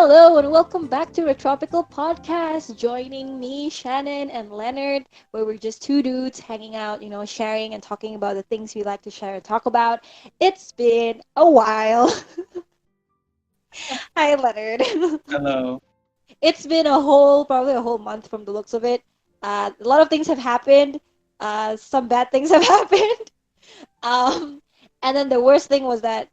Hello and welcome back to Retropical Podcast. Joining me, Shannon and Leonard, where we're just two dudes hanging out, sharing and talking about the things we like to share and talk about. It's been a while. Hi, Leonard. Hello. It's been probably a whole month from the looks of it. A lot of things have happened. Some bad things have happened. Um, and then the worst thing was that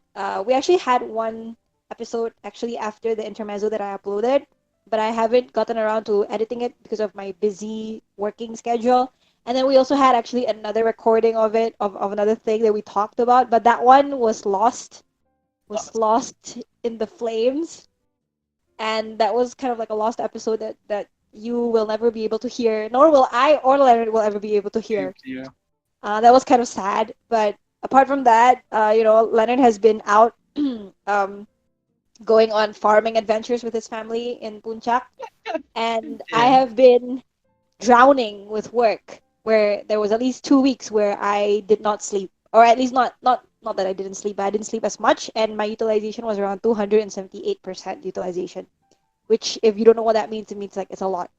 we actually had one episode actually after the intermezzo that I uploaded, but I haven't gotten around to editing it because of my busy working schedule. And then we also had actually another recording of it of another thing that we talked about, but that one was lost in the flames, and that was kind of like a lost episode that you will never be able to hear, nor will I or Leonard will ever be able to hear. Yeah. That was kind of sad, but apart from that, Leonard has been out um, going on farming adventures with his family in Punjab, and I Yeah. have been drowning with work, where there was at least 2 weeks where I did not sleep, or at least not that I didn't sleep, but I didn't sleep as much, and my utilization was around 278% utilization, which, if you don't know what that means, it means like it's a lot,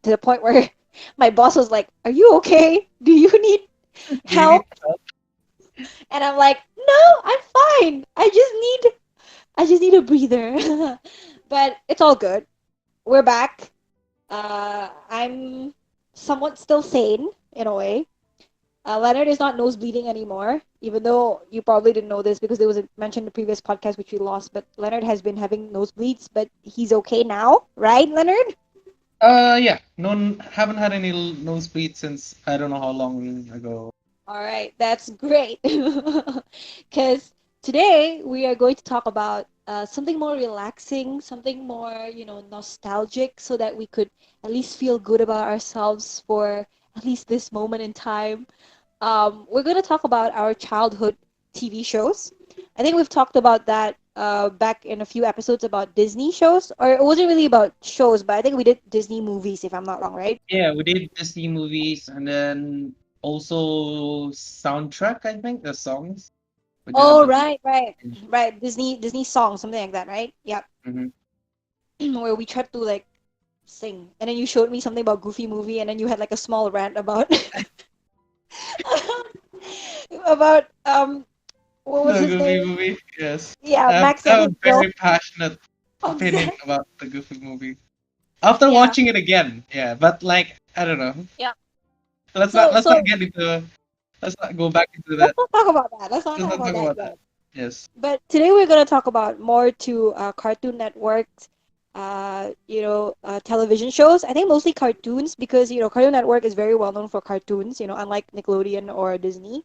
to the point where my boss was like, "Are you okay? Do you need Do you need help?" help? And I'm like, "No, I'm fine. I just need a breather." But it's all good. We're back. I'm somewhat still sane in a way. Leonard is not nose bleeding anymore, even though you probably didn't know this because there was mentioned in the previous podcast which we lost. But Leonard has been having nosebleeds, but he's okay now, right, Leonard? Yeah. No, haven't had any nosebleed since I don't know how long ago. All right, that's great. Because today we are going to talk about something more relaxing, something more, nostalgic, so that we could at least feel good about ourselves for at least this moment in time. We're going to talk about our childhood TV shows. I think we've talked about that back in a few episodes about Disney shows, or it wasn't really about shows, but I think we did Disney movies, if I'm not wrong, right? Yeah, we did Disney movies and then also soundtrack, I think, the songs. We did a Oh, bit. right, right, right. Disney songs, something like that, right? Yep. Mm-hmm. Where we tried to like sing, and then you showed me something about Goofy movie, and then you had like a small rant about about what was The his Goofy name? movie, yes. Yeah, Max I and have his a girl. very passionate opinion Obsessed. about the Goofy movie. After Yeah, watching it again, yeah, but like I don't know. yeah. Let's not So let's not so get into let's not go back into let's that. not talk about that. Let's not Let's talk not about talk that about that. yet. Yes. But today we're gonna talk about more to Cartoon Network's, television shows. I think mostly cartoons because Cartoon Network is very well known for cartoons. Unlike Nickelodeon or Disney.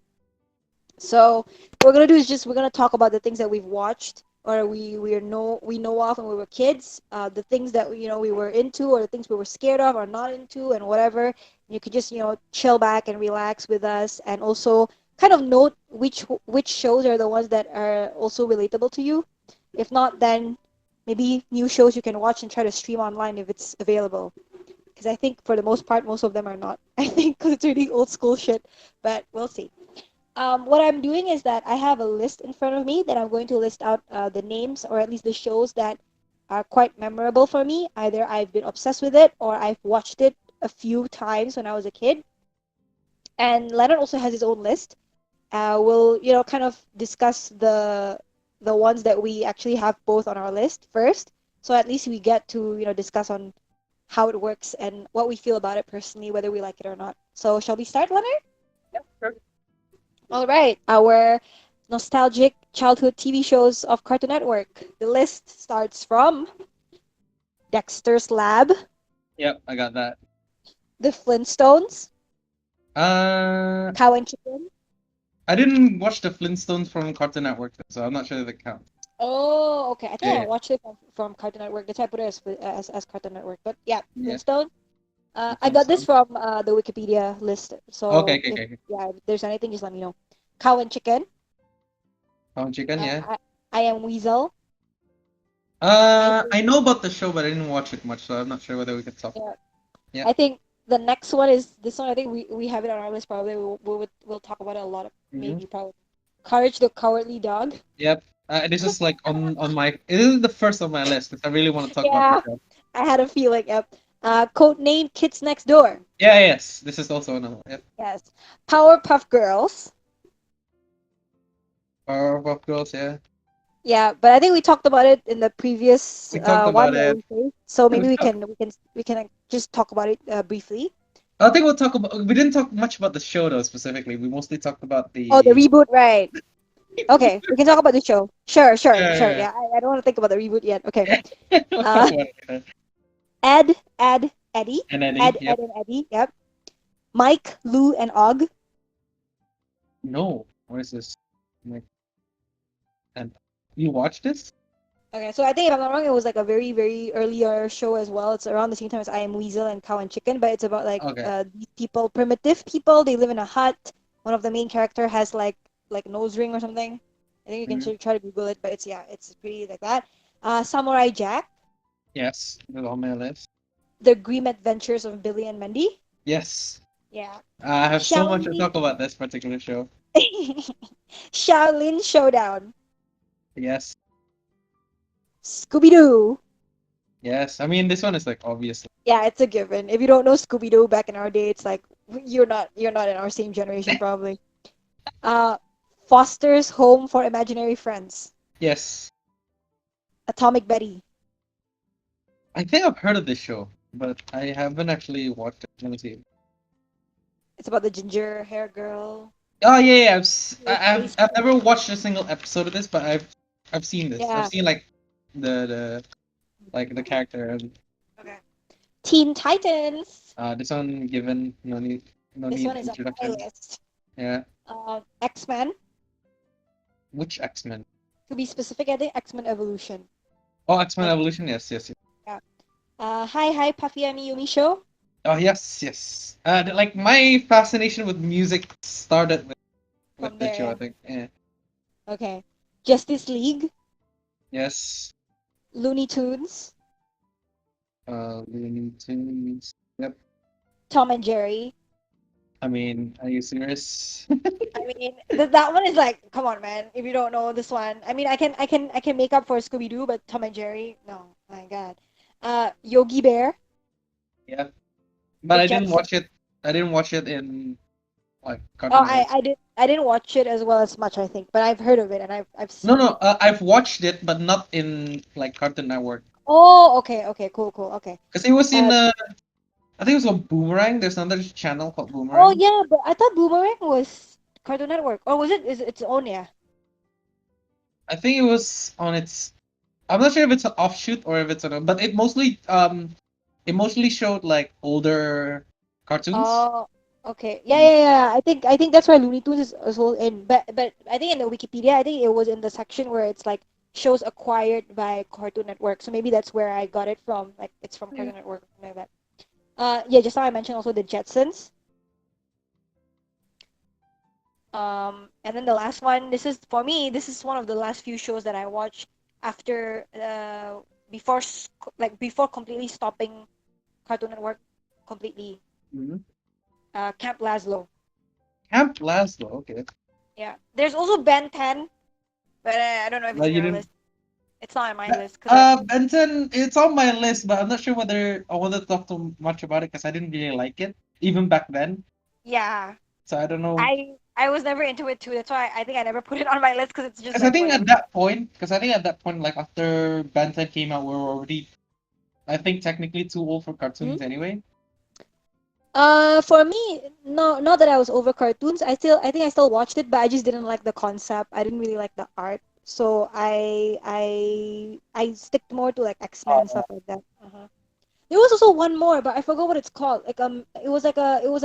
So what we're gonna do is just we're gonna talk about the things that we've watched or we know of when we were kids, the things that we were into or the things we were scared of or not into and whatever. You could just chill back and relax with us, and also kind of note which shows are the ones that are also relatable to you. If not, then maybe new shows you can watch and try to stream online if it's available. Because I think for the most part, most of them are not. I think 'cause it's really old school shit, but we'll see. What I'm doing is that I have a list in front of me that I'm going to list out the names or at least the shows that are quite memorable for me. Either I've been obsessed with it or I've watched it a few times when I was a kid. And Leonard also has his own list. We'll kind of discuss the ones that we actually have both on our list first, so at least we get to discuss on how it works and what we feel about it personally, whether we like it or not. So shall we start, Leonard? Yeah, sure. All right, our nostalgic childhood TV shows of Cartoon Network. The list starts from Dexter's Lab, Yep, I got that. The Flintstones, Uh, Cow and Chicken. I didn't watch the Flintstones from Cartoon Network, so I'm not sure if it counts. Oh, okay. I think I Yeah, watched it from Cartoon Network. That's why I put it as Cartoon Network. But yeah, yeah, Flintstone. the I got this Flintstones. from the Wikipedia list. Okay, So okay, okay. if there's anything, just let me know. Cow and Chicken. Found chicken, Uh, yeah. I, I am Weasel. I I think. know about the show, but I didn't watch it much, so I'm not sure whether we could talk. Yeah, Yeah. I think the next one is this one. I think we have it on our list. Probably we'll talk about it a lot. Mm-hmm. Maybe probably. Courage the Cowardly Dog. Yep. This is like on my. It is the first on my list because I really want to talk about the Yeah, show. I had a feeling. Yep. Codename Kids Next Door. Yeah, yes, this is also another. Yep. Yes. Powerpuff Girls. Powerpuff Girls. Yeah, Yeah, but I think we talked about it in the previous we talked one about that it. we faced. So We maybe we talk, can just talk about it briefly. I think we'll talk about. We didn't talk much about the show though specifically. We mostly talked about Oh, the the. reboot, right? Okay, we can talk about the show. Sure, sure, sure. Yeah, Yeah, I don't want to think about the reboot yet. Okay. yeah. We'll talk Uh, about it later. Eddie, And Eddie. Ed Yep. and Eddie. Yep. Mike, Lou, and Og. No. What is this? Like, and you watch this? Okay, so I think if I'm not wrong, it was like a very, very earlier show as well. It's around the same time as I Am Weasel and Cow and Chicken, but it's about like Okay. these people, primitive people. They live in a hut. One of the main character has like nose ring or something. I think you can Mhm. try to Google it, but it's yeah, it's pretty like that. Samurai Jack, Yes, it's on my list. The Grim Adventures of Billy and Mandy. Yes. Yeah. I have so much to Shaolin, talk about this particular show. Shaolin Showdown, Yes. Scooby-Doo. Yes. I mean, this one is like obviously. Yeah, it's a given. If you don't know Scooby-Doo back in our day, it's like you're not in our same generation probably. Uh, Foster's Home for Imaginary Friends, Yes. Atomic Betty. I think I've heard of this show, but I haven't actually watched it. Let me see. It's about the ginger hair girl. Oh yeah, yeah. With face. I've never watched a single episode of this, but I've seen this. I've Yeah. seen like the like the character and Okay. Teen Titans. this one given no This need one is on my introduction. list. Yeah. X-Men. Which X-Men? To be specific, I think X-Men Evolution. Oh, X-Men And Evolution. Yes, yes, yes. yeah. Hi Hi Puffy Ami Yumi Show. Oh yes, yes. Like my fascination with music started with From the there, show. I yeah. think. Yeah. Okay. Justice League. Yes. Looney Tunes. Looney Tunes. Yep. Tom and Jerry. I mean, are you serious? I mean, that one is like, come on, man. If you don't know this one, I mean, I can make up for Scooby Doo, but Tom and Jerry, no, my God. Yogi Bear, Yeah. The But I didn't Jetsons. watch it. I didn't watch it in like Oh, Cartoon I Network. I did I didn't watch it as well as much, I think, but I've heard of it and I've No, seen no. it. I've watched it, but not in like Cartoon Network. Oh, okay, okay, cool, cool, okay. Because it was in Uh, I think it was on Boomerang. There's another channel called oh Boomerang. yeah, but I thought Boomerang was Cartoon Network, or was it? Is it its own? Yeah. I think it was on its. I'm not sure if it's an offshoot or if it's but it mostly showed like older cartoons. Oh, okay. Yeah, yeah, yeah. I think that's why Looney Tunes is also in, but I think in the Wikipedia, I think it was in the section where it's like shows acquired by Cartoon Network. So maybe that's where I got it from. Like it's from Yeah. Cartoon Network, something like that. Yeah. Just now I mentioned also the Jetsons. And then the last one. This is for me. This is one of the last few shows that I watched after before before completely stopping Cartoon Network completely. Mhm. Camp Lazlo. Camp Lazlo. Okay. Yeah. There's also Ben 10, but I don't know if it's But in you your didn't. list. It's not on my list because I. Benton. It's on my list, but I'm not sure whether I want to talk too much about it because I didn't really like it even back then. Yeah. So I don't know. I was never into it too. That's why I think I never put it on my list because it's just Because I like think whatever. at that point, like after Benton came out, we were already, I think, technically too old for Hmm? cartoons anyway. For me, no, not that I was over cartoons. I think I still watched it, but I just didn't like the concept. I didn't really like the art, so I stick more to like X-Men and Oh. stuff like that. There was also one more, but I forgot what it's called. Like it was a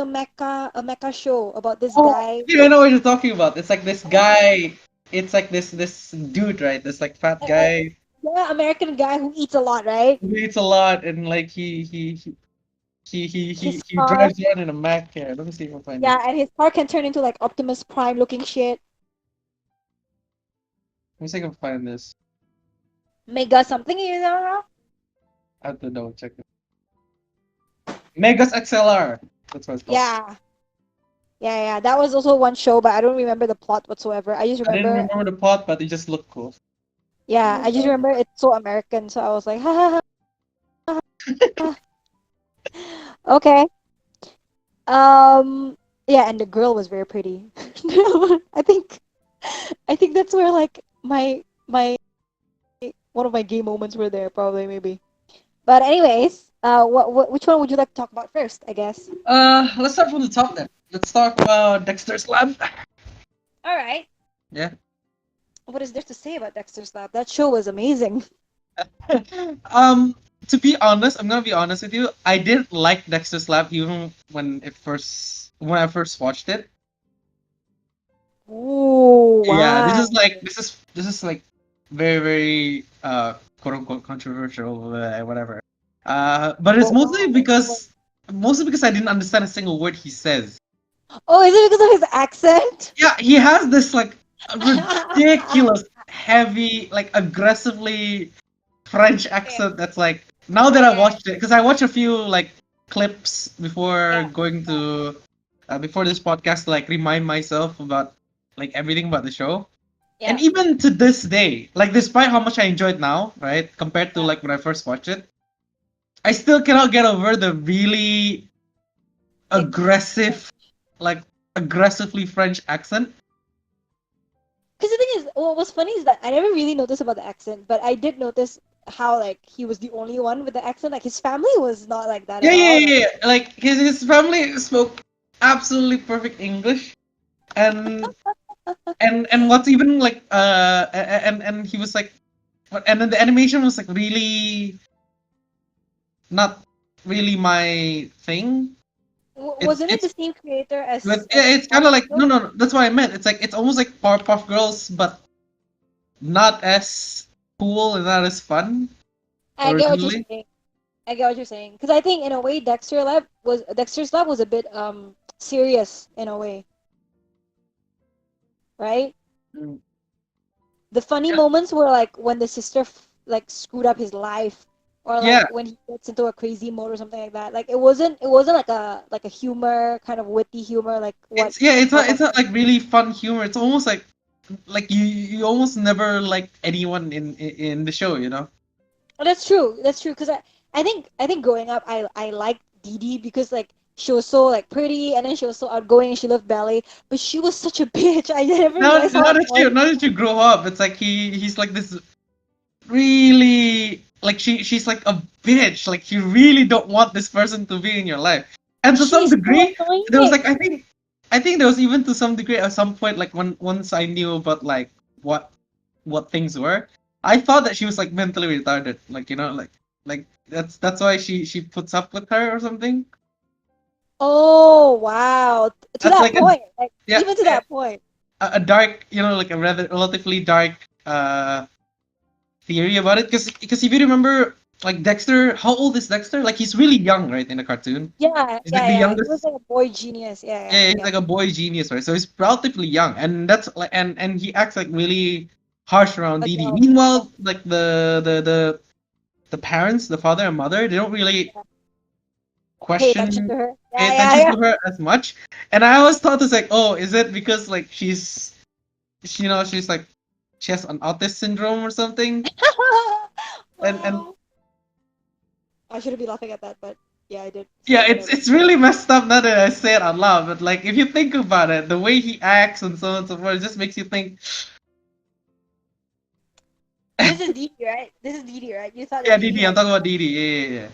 mecha show about this Oh, guy. I know what you're talking about. It's like this guy. It's like this dude, right? This like fat Uh, uh, guy yeah, American guy who eats a lot, right? who eats a lot, and like His he car, drives around in a Mac here. Let me see if I can find this. yeah, and his car can turn into like Optimus Prime looking shit. Let me see if I can find this. Mega something, you know? I have to double check it. Megas XLR. That's what it's called. Yeah, yeah, yeah. That was also one show, but I don't remember the plot whatsoever. I just I didn't remember, remember the plot, but it just looked cool. Yeah, I just remember it's so American, so I was like, ha ha ha. Okay. Um, yeah, and the girl was very pretty. I think I think that's where like my one of my gay moments were there, probably maybe. But anyways, what which one would you like to talk about first, I guess? Let's start from the top then. Let's talk about Dexter's Lab. All right. Yeah. What is there to say about Dexter's Lab? That show was amazing. um, to be honest, I'm gonna be honest with you. I didn't like Dexter's Lab even when I first watched it. Ooh, Yeah, why? this is like very very quote unquote controversial, whatever. But it's But why? mostly because I didn't understand a single word he says. Oh, is it because of his accent? Yeah, he has this like ridiculous, heavy, like aggressively French Yeah, accent. That's like now that I yeah, watched it, because I watched a few like clips before yeah, going to before this podcast to like remind myself about like everything about the show. And yeah, even to this day, like despite how much I enjoy it now, right, compared to yeah. like when I first watched it, I still cannot get over the really Thick. aggressive, like aggressively French accent. Because the thing is, what was funny is that I never really noticed about the accent, but I did notice how like he was the only one with the accent. Like his family was not like that Yeah, at yeah, all, yeah, right? yeah. Like his family spoke absolutely perfect English, and and what's even like and he was like, and then the animation was like really not really my thing. Wasn't it It's the same creator but yeah, as it's kind of Powerpuff like Girls? no. That's what I meant. It's like it's almost like Powerpuff Girls, but not as cool and not as fun I get what you're originally. saying. I get what you're saying. Because I think in a way Dexter's Lab was a bit serious in a way, right? Mm. The funny Yeah, moments were like when the sister like screwed up his life, or yeah. like when he gets into a crazy mode or something like that. Like it wasn't like a humor kind of witty humor like what It's yeah. Powerpuff It's not Girls. like really fun humor. It's almost like you almost never like anyone in the show. You know. Oh, that's true. That's true. Because I think growing up I liked Dee Dee because like she was so like pretty and then she was so outgoing and she loved ballet, but she was such a bitch. I never realized how annoying. Now that you grow up, it's like he's like this really like she's like a bitch. Like you really don't want this person to be in your life. And to some She's so degree, there was like annoying. I think there was even to some degree at some point like when once I knew about like what things were, I thought that she was like mentally retarded. Like you know like that's why she puts up with her or something. Oh wow. To That's that like a point. Like yeah even to that point. a dark you know like a rather relatively dark theory about it because if you remember like Dexter, how old is Dexter? Like he's really young, right, in the cartoon. Yeah, He's like yeah, the yeah. He was youngest. like a boy genius. Yeah, yeah, Yeah, he's yeah. like a boy genius, right? So he's relatively young, and that's like and he acts like really harsh around Dee Dee. Adult. Yeah, Meanwhile, like the parents, the father and mother, they don't really yeah. Pay attention question to her. pay Yeah, yeah, attention yeah. to her as much. And I always thought it's like, oh, is it because like you know she's like she has an autism syndrome or something? And Wow. I shouldn't be laughing at that, but yeah, I did. yeah, So whatever. it's really messed up now that I say it out loud. But like, if you think about it, the way he acts and so on and so forth, it just makes you think. This is Didi, right? This is Didi, right? You thought Yeah, that Didi Didi. I'm had. talking about Didi. Yeah,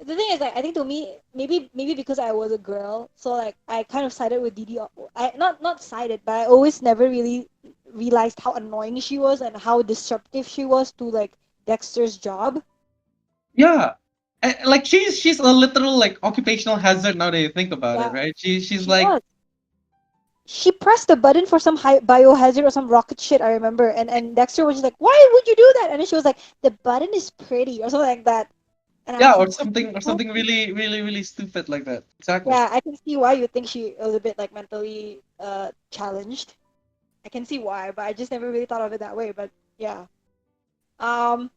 The thing is, like, I think to me, maybe because I was a girl, so like I kind of sided with Didi. I not sided, but I always never really realized how annoying she was and how disruptive she was to like Dexter's job. yeah. Yeah. Like she's a literal like occupational hazard now that you think about it, Yeah, right? She's she like was. She pressed the button for some high biohazard or some rocket shit. I remember, and Dexter was just like, "Why would you do that?" And then she was like, "The button is pretty" or something like that. And I yeah, was like, or "What?" something really really stupid like that. Exactly. Yeah, I can see why you think she was a bit like mentally challenged. I can see why, but I just never really thought of it that way. But yeah, um,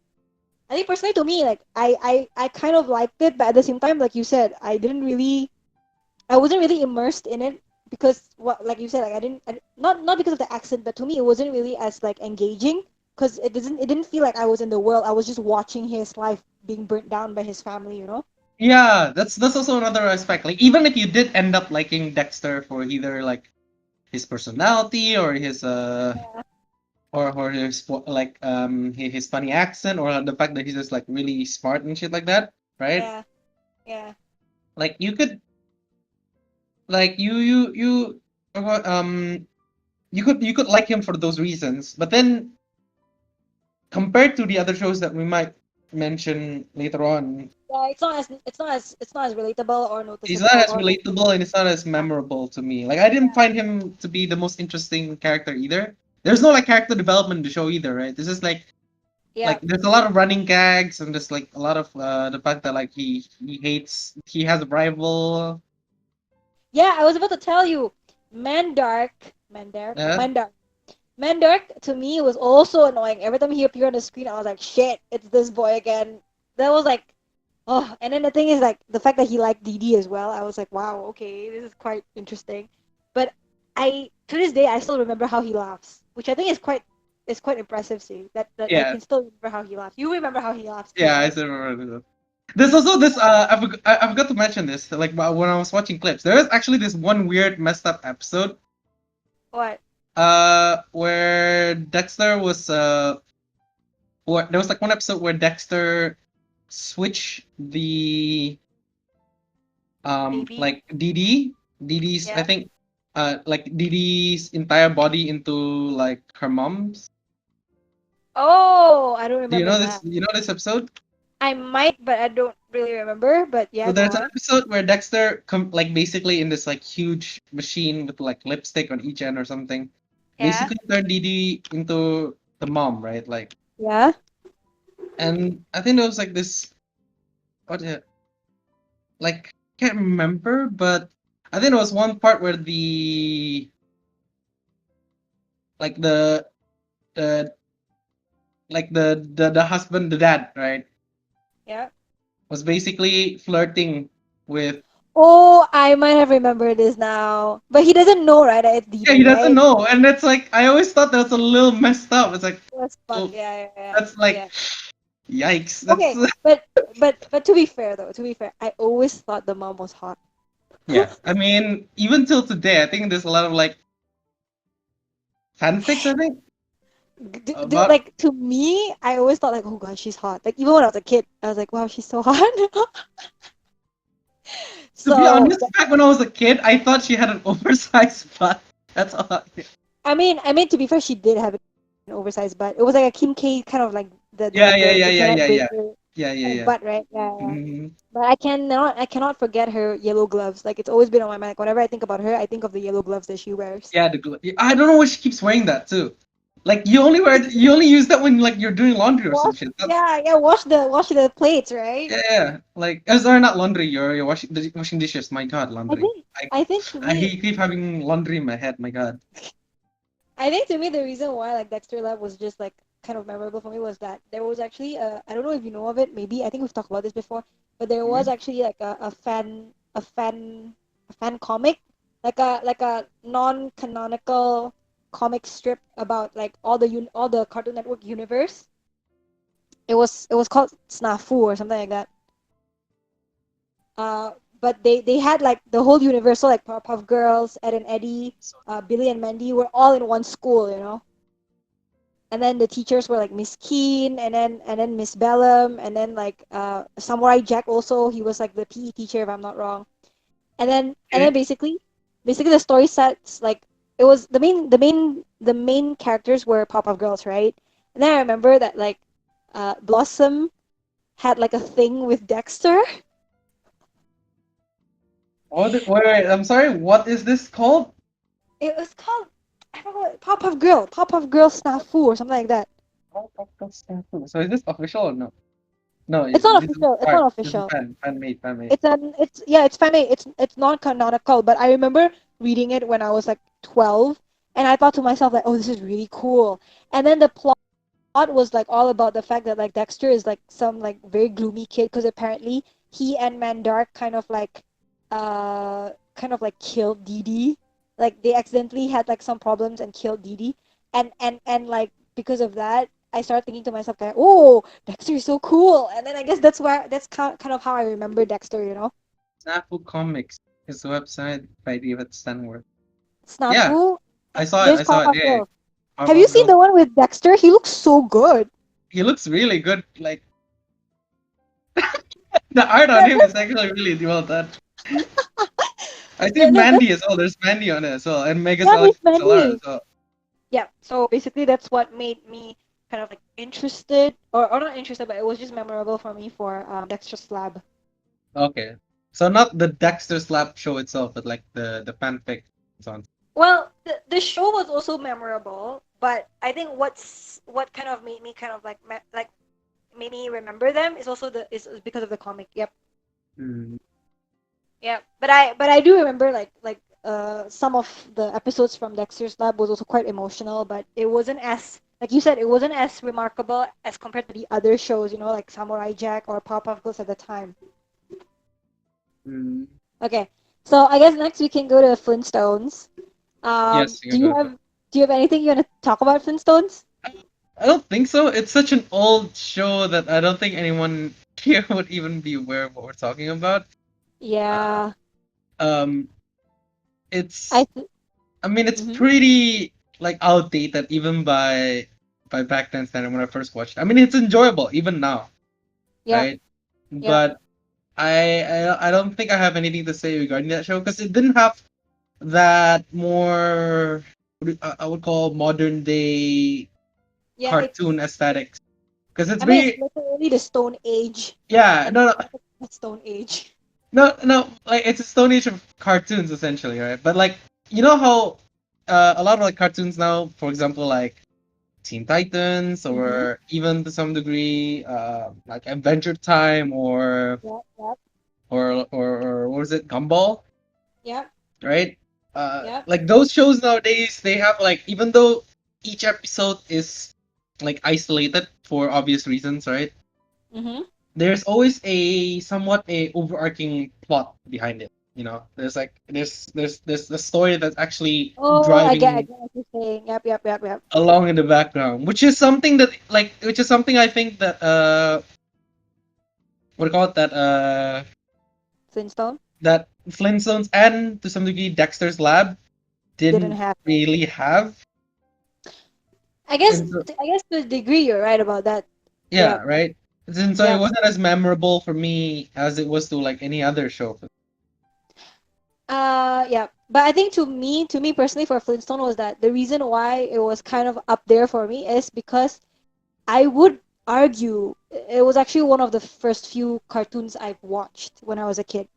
I think personally to me, like I kind of liked it, but at the same time, like you said, I wasn't really immersed in it because what, like you said, like I didn't, not because of the accent, but to me, it wasn't really as like engaging. because it didn't feel like I was in the world. I was just watching his life being burnt down by his family, you know? Yeah, that's also another aspect. Like even if you did end up liking Dexter for either like his personality or his or his his funny accent or the fact that he's just like really smart and shit like that, right? Yeah, yeah, Like you could like uh, um you could like him for those reasons, but then compared to the other shows that we might mention later on, yeah. It's not as relatable or he's not noticeable as or relatable and it's not as memorable to me. Like I didn't find him to be the most interesting character either. There's no like character development in the show either, right? This is yeah. like there's a lot of running gags and there's like a lot of the fact that like he has a rival. Yeah, I was about to tell you, Mandark, Mandark, Yeah, Mandark, Mandark to me was also annoying. Every time he appeared on the screen, I was like, shit, it's this boy again. That was like, oh, and then the thing is like the fact that he liked Dee as well. I was like, wow, okay, this is quite interesting. But I to this day I still remember how he laughs, which I think is quite impressive. See that I yeah, can still remember how he laughs. You remember how he laughs too, yeah. I right? still remember this. There's also this. I forgot to mention this. Like when I was watching clips, there is actually this one weird messed up episode. What? Where Dexter was or there was like one episode where Dexter switched the Baby? like Dee Dee's I Yeah. think like Dee Dee's entire body into like her mom's. Oh, I don't Do you remember know this? that. You know this episode? I might, but I don't really remember. But So yeah, go there's an on. episode where Dexter like basically in this like huge machine with like lipstick on each end or something, Yeah. basically turned Dee Dee into the mom, right? Like, Yeah. and I think there was like this what like can't remember, but I think there was one part where the like the the husband, the dad, right, Yeah. was basically flirting with. Oh, I might have remembered this now. But he doesn't know, right? That it's Yeah, he Didi, doesn't right? know, and it's like I always thought that was a little messed up. It's like, That's fun. oh, Yeah, yeah, yeah. that's like, Yeah. yikes. That's Okay, but to be fair though, to be fair, I always thought the mom was hot. yeah. I mean, even till today, I think there's a lot of like fanfics. I think about Like to me, I always thought like, oh god, she's hot. Like even when I was a kid, I was like, wow, she's so hot. to be So honest, back when I was a kid, I thought she had an oversized butt. That's all. I mean, to be fair, she did have an oversized butt. It was like a Kim K kind of like Yeah, yeah, yeah, the yeah, Kenneth yeah, yeah, Baker yeah, yeah, yeah. butt, right? Yeah, yeah. Mm-hmm. But I cannot forget her yellow gloves. Like it's always been on my mind. Like whenever I think about her, I think of the yellow gloves that she wears. Yeah, I don't know why she keeps wearing that too. Like you only use that when like you're doing laundry or some Wash, shit. That's yeah, yeah. Wash the plates, right? yeah, yeah. Like sorry, not laundry. You're washing dishes. My God, laundry. I I think to I me, keep having laundry in my head. My God. I think to me the reason why like Dexter Lab was just like kind of memorable for me was that there was actually I don't know if you know of it. Maybe I think we've talked about this before, but there was Mhm. actually like a fan comic, like a non-canonical comic strip about like all the Cartoon Network universe. It was called Snafu or something like that. But they had like the whole universe, so like Powerpuff Girls, Ed and Eddie, Billy and Mandy were all in one school, you know. And then the teachers were like Miss Keen, and then Miss Bellum, and then like Samurai Jack also. He was like the PE teacher, if I'm not wrong. And then Okay. basically the story sets like it was the main characters were Powerpuff Girls, right? And then I remember that like Blossom had like a thing with Dexter. Wait, I'm sorry. What is this called? It was called I forgot Powerpuff Girl Snafu or something like that. Oh, podcast Snafu. So is this official or no? No, It's not this is official. It's art. not This is official. fan made. It's yeah, it's funny. It's non-canonical, but I remember reading it when I was like 12, and I thought to myself like, oh, this is really cool. And then the plot was like all about the fact that like Dexter is like some like very gloomy kid because apparently he and Mandark kind of like killed Dee Dee. Like they accidentally had like some problems and killed Dee Dee. And like because of that, I started thinking to myself, like, oh, Dexter is so cool. And then I guess that's kind of how I remember Dexter, you know? Snafu Comics is the website by David Stanworth. Yeah, Snafu. I saw it. There's I saw it. Powerpuff Yeah, Girls. Have you Powerpuff seen Girls. the one with Dexter? He looks so good. He looks really good. Like the art on That, him is actually really well done. I see that's Mandy as well. There's Mandy on it as well, and Mega yeah, there's Solar Mandy. as well. Yeah. So basically, that's what made me kind of like interested, or not interested, but it was just memorable for me for Dexter's Lab. Okay, so not the Dexter Slap show itself, but like the fanfic it's on. Well, the show was also memorable, but I think what kind of made me kind of like like made me remember them is also is because of the comic. Yep. Mm. Yeah, but I do remember like some of the episodes from Dexter's Lab was also quite emotional, but it wasn't as like you said, it wasn't as remarkable as compared to the other shows, you know, like Samurai Jack or Powerpuff Girls at the time. Mm. Okay, so I guess next we can go to Flintstones. Yes, you Do can you go to. have anything you want to talk about Flintstones? I don't think so. It's such an old show that I don't think anyone here would even be aware of what we're talking about. Uh, Yeah, um, I it's th- I mean it's mm-hmm. pretty like outdated even by back then standard when I first watched it. I mean it's enjoyable even now, Yep, right? yep. But I don't think I have anything to say regarding that show because it didn't have that more I would call modern day Yeah, cartoon aesthetics because it's I mean, it's very literally the Stone Age, yeah and no the Stone Age. no like it's a stone age of cartoons essentially, right? But like you know how a lot of like cartoons now, for example, like Teen Titans Mm-hmm. or even to some degree like Adventure Time Yep, yep, or what was it, Gumball, yep, right? yep. Like those shows nowadays, they have like even though each episode is like isolated for obvious reasons, right? Mm-hmm. There's always a somewhat a overarching plot behind it. You know, there's like there's a story that's actually Oh, I driving get what you're saying. Yep, yep, yep, yep. along in the background, which is something that like which is something I think that what do you call it, Flintstone that Flintstones and to some degree Dexter's Lab didn't didn't have. really have. And so, I guess to a degree you're right about that. yeah, Yep, right. And so it yep. wasn't as memorable for me as it was to like any other show. Yeah. But I think to me personally, for Flintstone was that the reason why it was kind of up there for me is because I would argue it was actually one of the first few cartoons I've watched when I was a kid.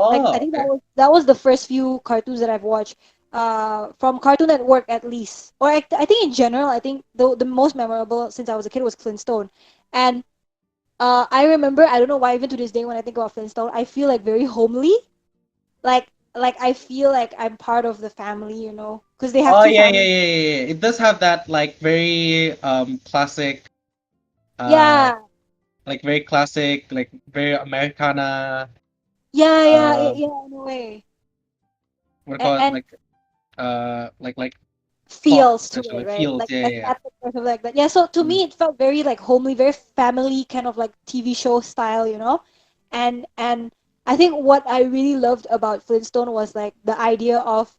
Like I Oh, think okay. that was the first few cartoons that I've watched from Cartoon Network at least. Or I think in general, I think the most memorable since I was a kid was Flintstone. And I remember, I don't know why even to this day when I think about Flintstone, I feel like very homely. Like I feel like I'm part of the family, you know, because they have Oh two yeah, yeah, families. yeah, yeah, yeah. It does have that like very classic uh Yeah. like very classic like very Americana Yeah, in a way. what do you call it, And like like plot feels to it, essentially right? feels. Like Yeah, yeah, aesthetic or something like that. Yeah, so to yeah. me it felt very like homely, very family kind of like TV show style, you know? And I think what I really loved about Flintstone was like the idea of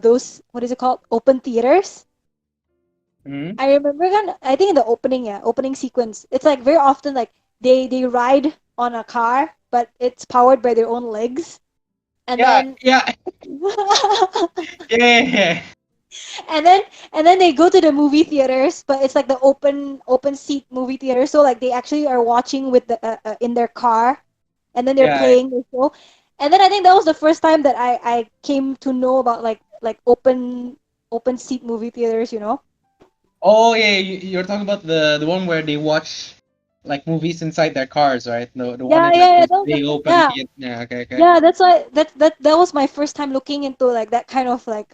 those, what is it called? Open theaters. Mm-hmm. I remember I think in the opening, yeah, opening sequence, it's like very often like they ride on a car, but it's powered by their own legs. And Yeah, then yeah, yeah, yeah, yeah. and then and then they go to the movie theaters, but it's like the open seat movie theater, so like they actually are watching with the in their car, and then they're Yeah. playing the show. And then I think that was the first time that I came to know about like open seat movie theaters, you know. Oh yeah, you're talking about the one where they watch like movies inside their cars, right? The one Yeah, in yeah, like yeah, those that was big open yeah. theater. Yeah, okay, okay. Yeah, that's why that was my first time looking into like that kind of like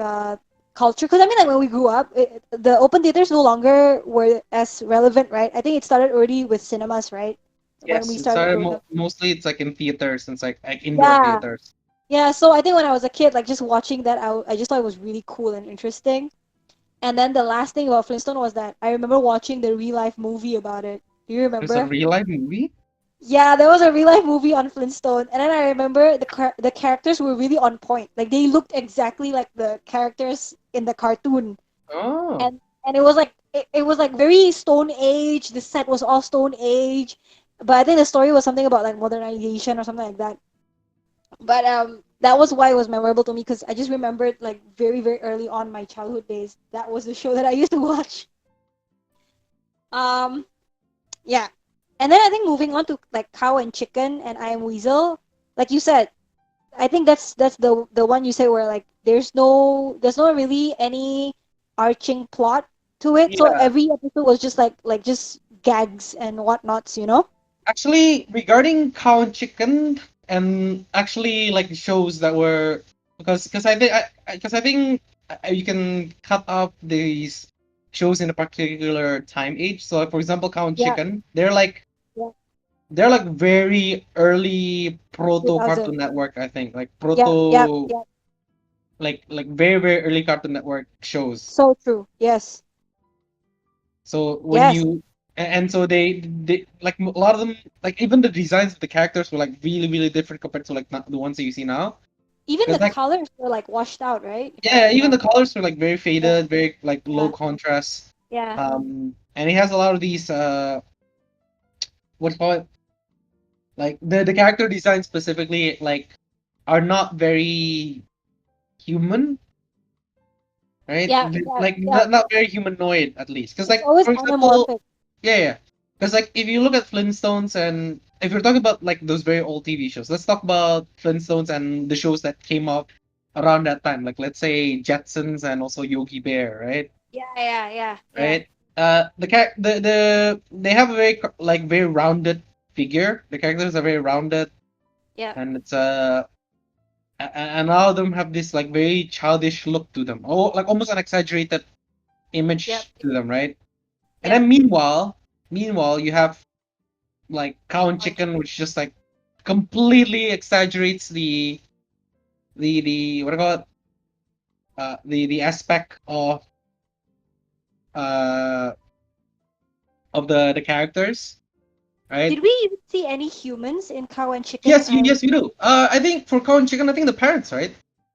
culture. Because I mean, like when we grew up, the open theaters no longer were as relevant, right? I think it started already with cinemas, right? When Yes, we it started started growing up. mostly it's like in theaters and it's like indoor Yeah, theaters. yeah. So I think when I was a kid, like just watching that, I just thought it was really cool and interesting. And then the last thing about Flintstone was that I remember watching the real life movie about it. Do you There's a remember? real life movie. Yeah, there was a real life movie on Flintstone, and then I remember the characters were really on point. Like they looked exactly like the characters in the cartoon, Oh, and it was like very Stone Age. The set was all Stone Age, but I think the story was something about like modernization or something like that. But that was why it was memorable to me because I just remembered like very early on my childhood days. That was the show that I used to watch. Um, yeah, and then I think moving on to like Cow and Chicken and I Am Weasel, like you said, I think that's the one you said where like there's no really any arching plot to it. So yeah. every episode was just like just gags and whatnots, you know? Actually, regarding Cow and Chicken, and actually like shows that were because I think you can cut off these shows in a particular time age. So, like, for example, Cow and Yeah, Chicken, yeah, they're like very early proto 2000. Cartoon Network. I think like Yeah, yeah, proto yeah. like very early Cartoon Network shows. So true. Yes, So when yes. you and so they like a lot of them like even the designs of the characters were like really different compared to like not the ones that you see now. Even Because the like colors were like washed out, right? yeah, If even I'm the colors were like very yeah, faded, very like low yeah, contrast. yeah, And he has a lot of these what do you call it? Like the character design specifically like are not very human, right? yeah, yeah, Like yeah. not very humanoid at least. Because It's like always for example, anamorphic. yeah, yeah. Because like if you look at Flintstones and if you're talking about like those very old TV shows, let's talk about Flintstones and the shows that came up around that time. Like let's say Jetsons and also Yogi Bear, right? Yeah, yeah, yeah, yeah, Right. They have a very like very rounded figure. The characters are very rounded, yeah. and it's and all of them have this like very childish look to them. Oh, like almost an exaggerated Yep, image to them, right? And yep. then meanwhile, you have like Cow and Chicken, which just like completely exaggerates the what do you call it? The aspect uh of the characters, right? Did we even see any humans in Cow and Chicken and Yes, I Am yes, we do. I think for Cow and Chicken, I think the parents, right?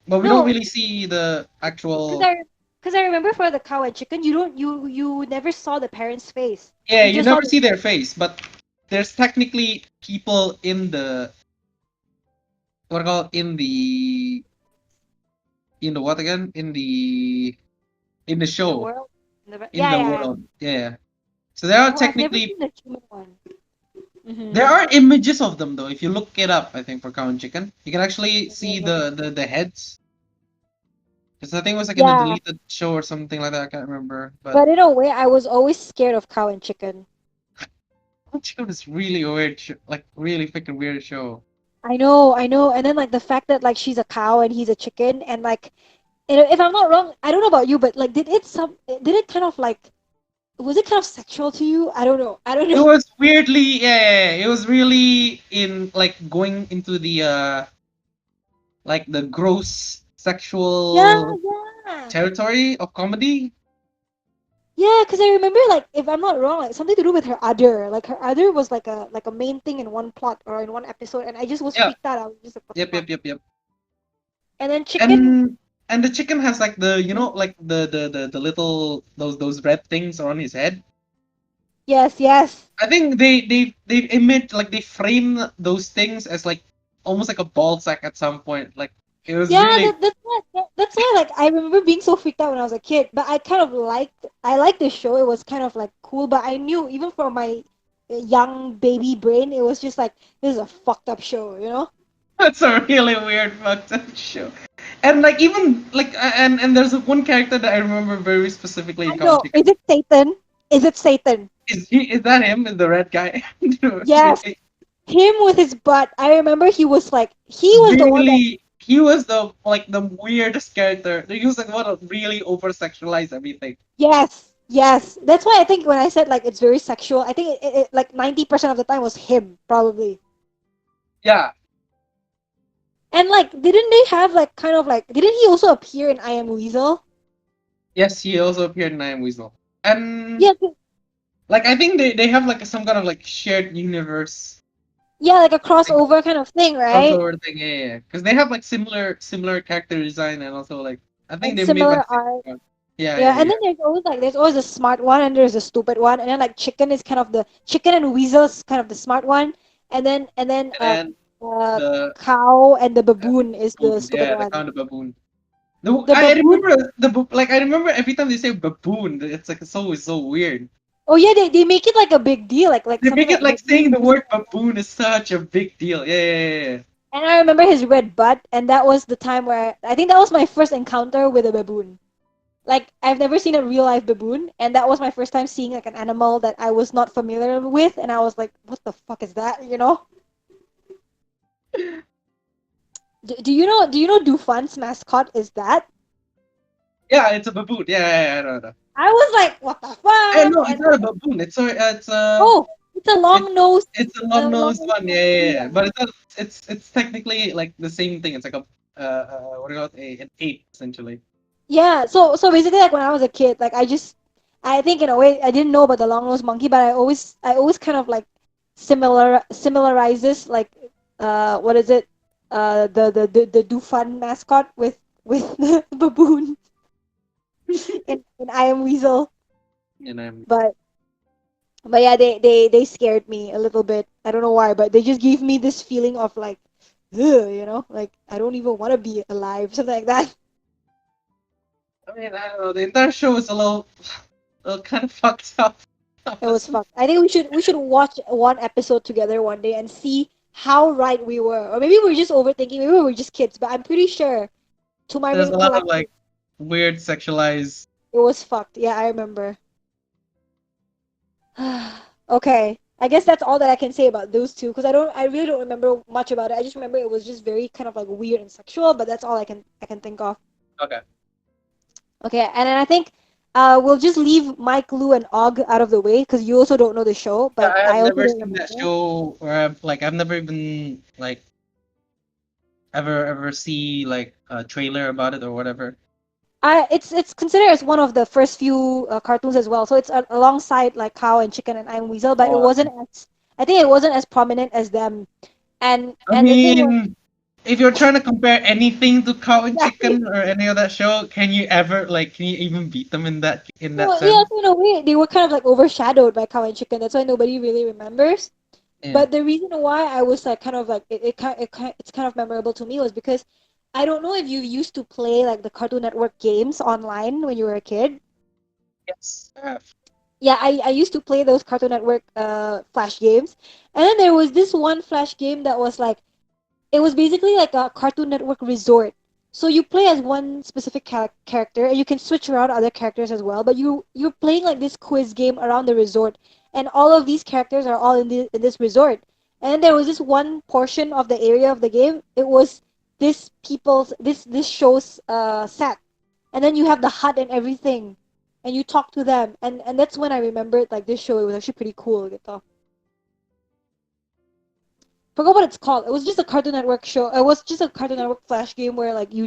But we don't No, really see the because actual. I remember for the Cow and Chicken, you never saw the parents' face. Yeah, You you just saw never the see their face, but there's technically people in the what do you call it? In the what again? In the in the show, world. in Yeah, the yeah, yeah. world. Yeah. So there are Oh, I've never technically seen the human one. Mm-hmm. there are images of them though. If you look it up, I think for Cow and Chicken, you can actually see the heads. Because I think it was like in a Yeah, deleted show or something like that. I can't remember. But but in a way, I was always scared of Cow and Chicken. Cow and Chicken is really a weird, like really freaking weird show. I know, and then like the fact that like she's a cow and he's a chicken, and like if I'm not wrong, I don't know about you, but like did it kind of like was it kind of sexual to you? I don't know. I don't It know. was weirdly, yeah, it was really in like going into the like the gross Yeah, sexual yeah. territory of comedy. Yeah, because I remember like if I'm not wrong, like something to do with her udder. Like her udder was like a main thing in one plot or in one episode, and I just was Yeah. freaked out. I was just like, what the Yep. fuck? Yep. Yep. Yep. And then chicken. And the chicken has like the like the little those red things on his head. Yes, yes. I think they image like they frame those things as like almost like a ball sack at some point. Like it was Yeah, really that's why like I remember being so freaked out when I was a kid. But I liked the show. It was kind of like cool. But I knew even from my young baby brain, it was just like this is a fucked up show. You know? that's a really weird fucked up show. And like even like and there's one character that I remember very specifically in I Count know. Chicken. Is it Satan? Is it Satan? Is that him? Is the red guy? Yes, him with his butt. I remember he was the one that. Really, he was the like the weirdest character. He was like what a really over sexualized everything. Yes, yes. That's why I think when I said like it's very sexual, I think like 90% of the time was him probably. Yeah, And like, didn't they have like kind of like? Didn't he also appear in I Am Weasel? Yes, he also appeared in I Am Weasel. And Yeah, like I think they have like some kind of like shared universe yeah, like a like crossover kind of thing, right? crossover thing, yeah. Because they have like similar character design and also like I think And they made similar like art. yeah, Yeah, yeah, and yeah. then there's always a smart one and there's a stupid one, and then like chicken is kind of the chicken and weasel's kind of the smart one, and then And uh the cow and the uh, baboon is the baboon, stupid yeah, the one. kind of baboon. The I baboon. remember like I remember every time they say baboon, it's like it's always so weird. Oh yeah, they make it like a big deal, like They something make it like like saying baboon the is. word baboon is such a big deal. Yeah, yeah, yeah, yeah. And I remember his red butt, and that was the time where I think that was my first encounter with a baboon. Like I've never seen a real life baboon, and that was my first time seeing like an animal that I was not familiar with, and I was like, "What the fuck is that?" You know? Do you know? Do you know Dufan's mascot is that? Yeah, it's a baboon. Yeah, yeah, yeah, I know, I know. I was like, "What the fuck?" No, it's And not a baboon. oh, it's a it's long nose, it's a a long long nosed nose one. Yeah, yeah, monkey. yeah. But it's not, it's technically like the same thing. It's like a what do you call it? An ape essentially. Yeah, so basically like when I was a kid, like I think in a way I didn't know about the long nosed monkey, but I always kind of like similarizes like what is it? The Dufan mascot with the baboon in I Am Weasel. And I'm But yeah, they scared me a little bit. I don't know why, but they just gave me this feeling of like, ugh, like I don't even want to be alive, something like that. I mean, I don't know. The entire show is a little kind of fucked up. It was Honestly, fucked. I think we should watch one episode together one day and see how right we were. Or maybe we're just overthinking, maybe we were just kids, but I'm pretty sure to my there's a lot of recollection like weird sexualized. it was fucked. Yeah, I remember. Okay. I guess that's all that I can say about those two because I really don't remember much about it. I just remember it was just very kind of like weird and sexual, but that's all I can think of. Okay. Okay, and then I think we'll just leave Mike, Lou, and Og out of the way because you also don't know the show, Yeah, but I have I also never don't seen that remember. show, or I've never even like ever see like a trailer about it or whatever. It's considered as one of the first few cartoons as well. So it's alongside like Cow and Chicken and I'm Weasel, but it Oh, wasn't as I think it wasn't as prominent as them. I And the thing was, mean, if you're trying to compare anything to Cow and yeah, Chicken or any of that show, can you ever like can you even beat them in that well, yeah, sense? so in a way they were kind of like overshadowed by Cow and Chicken. That's why nobody really remembers. Yeah. But the reason why I was like kind of like it's kind of memorable to me was because I don't know if you used to play like the Cartoon Network games online when you were a kid. Yes. Yeah, I used to play those Cartoon Network Flash games. And then there was this one Flash game that was like it was basically like a Cartoon Network resort. So you play as one specific character and you can switch around other characters as well, but you're playing like this quiz game around the resort and all of these characters are all in this resort. And then there was this one portion of the area of the game. It was this show's set. And then you have the hut and everything and you talk to them and that's when I remembered like this show it was actually pretty cool gitu. Forgot what it's called. It was just a Cartoon Network show. It was just a Cartoon Network flash game where like you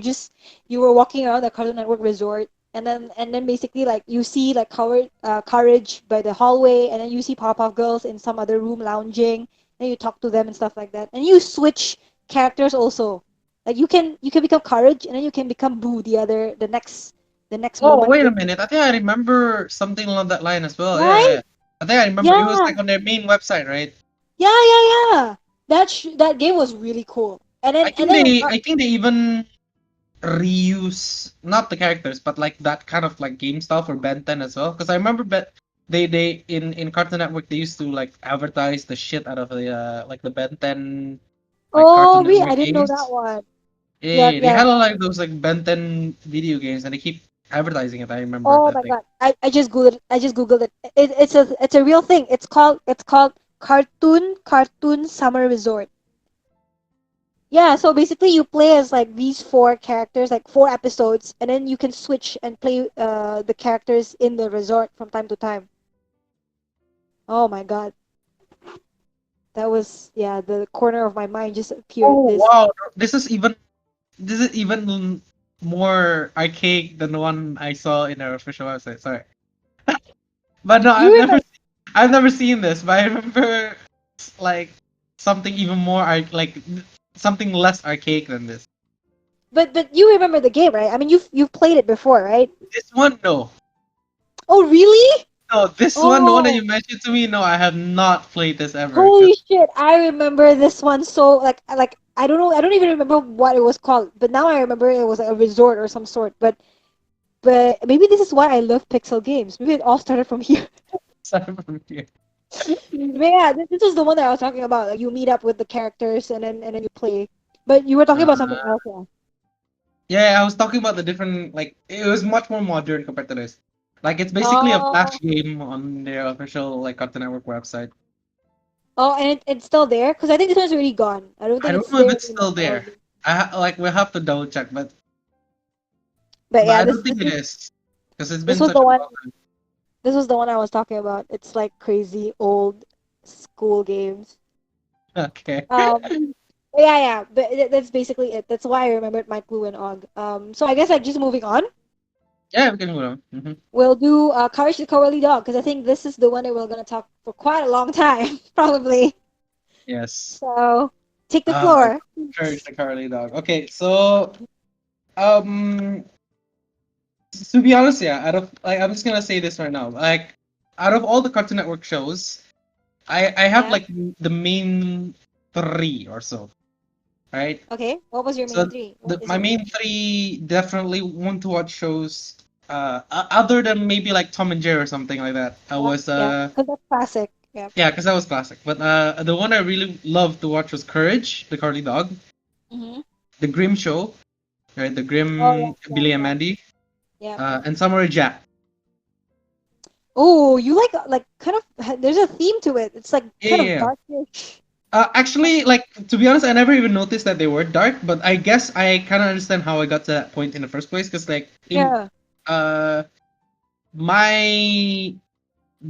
were walking around the Cartoon Network resort and then basically like you see like courage by the hallway and then you see Powerpuff Girls in some other room lounging and you talk to them and stuff like that. And you switch characters also. Like you can become Courage and then you can become Boo the next Oh, moment. wait a minute. I think I remember something along that line as well. Yeah, yeah, Right? yeah. I think I remember it was Yeah. like on their main website, right? Yeah. That game was really cool. And then I think they even reuse not the characters, but like that kind of like game style for Ben 10 as well. Because I remember they in Cartoon Network they used to like advertise the shit out of the like the Ben 10 like oh, Cartoon really? I Network didn't know that games. one. Yeah, Yeah, they yeah. had a lot of those like Ben 10 video games, and they keep advertising it. I remember Oh that my thing. God. I just googled it. It's a real thing. It's called Cartoon Summer Resort. Yeah, so basically you play as like these four characters, like four episodes, and then you can switch and play the characters in the resort from time to time. Oh my God. That was the corner of my mind just appeared Oh this. wow, this is even more archaic than the one I saw in our official website. Sorry, but no, You remember, I've never seen this. But I remember like something even more something less archaic than this. but you remember the game, right? I mean, you've played it before, right? This one, no, Oh, really? no. This one, the one that you Oh, mentioned to me, no, I have not played this ever. holy shit! I remember this one so like I don't know, I don't even remember what it was called, but now I remember it was like a resort or some sort. But maybe this is why I love pixel games. Maybe it all started from here. Sorry from here. But yeah, this was the one that I was talking about. Like you meet up with the characters and then you play. But you were talking about something Uh, else, yeah. yeah, I was talking about the different like it was much more modern compared to this. Like it's basically a flash Oh, game on their official like Cartoon Network website. oh, and it's still there because I think this one's already gone. I don't I think don't it's know if there it's anymore. still there. Like we'll have to double check, But but yeah, I don't think it is because it's this been was such the a one. long time. This was the one I was talking about. It's like crazy old school games. Okay. Yeah, yeah. But that's basically it. That's why I remembered my Clue and Og. So I guess like just moving on. Yeah, we can move on. We'll do Courage the Cowardly Dog because I think this is the one that we're gonna talk for quite a long time, probably. Yes. So take the Uh, floor. Courage the Cowardly Dog. Okay, so um, to be honest, yeah, out of like I'm just gonna say this right now. Like, out of all the Cartoon Network shows, I have Yeah. like the main three or so, right? Okay. What was your So main three? What is my your main main three? three definitely want to watch shows. Other than maybe like Tom and Jerry or something like that. I Yeah, was yeah. Because that's classic. Yeah. yeah, because that was classic. But the one I really loved to watch was Courage, the Cowardly Dog, Mm-hmm. The Grimm Show, right? The Oh Grimm yeah, yeah, Billy and yeah, Mandy, yeah. and Samurai Jack. Oh, you like kind of there's a theme to it. It's like Yeah, kind yeah, of yeah. darkish. Actually, like to be honest, I never even noticed that they were dark. But I guess I kind of understand how I got to that point in the first place. Because like in Yeah. uh my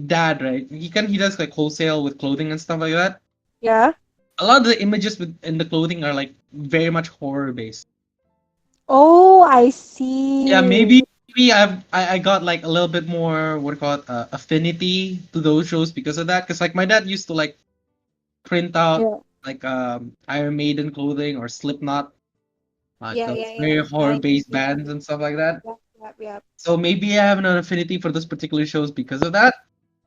dad, right? He does like wholesale with clothing and stuff like that. Yeah. A lot of the images in the clothing are like very much horror based. Oh, I Yeah, see. maybe I got like a little bit more what do you call it affinity to those shows because of that. Because like my dad used to like print out Yeah. like Iron Maiden clothing or Slipknot, like Yeah, those yeah, yeah. very horror I based see. bands and stuff like that. Yep, yep, yep. So maybe I have an affinity for those particular shows because of that.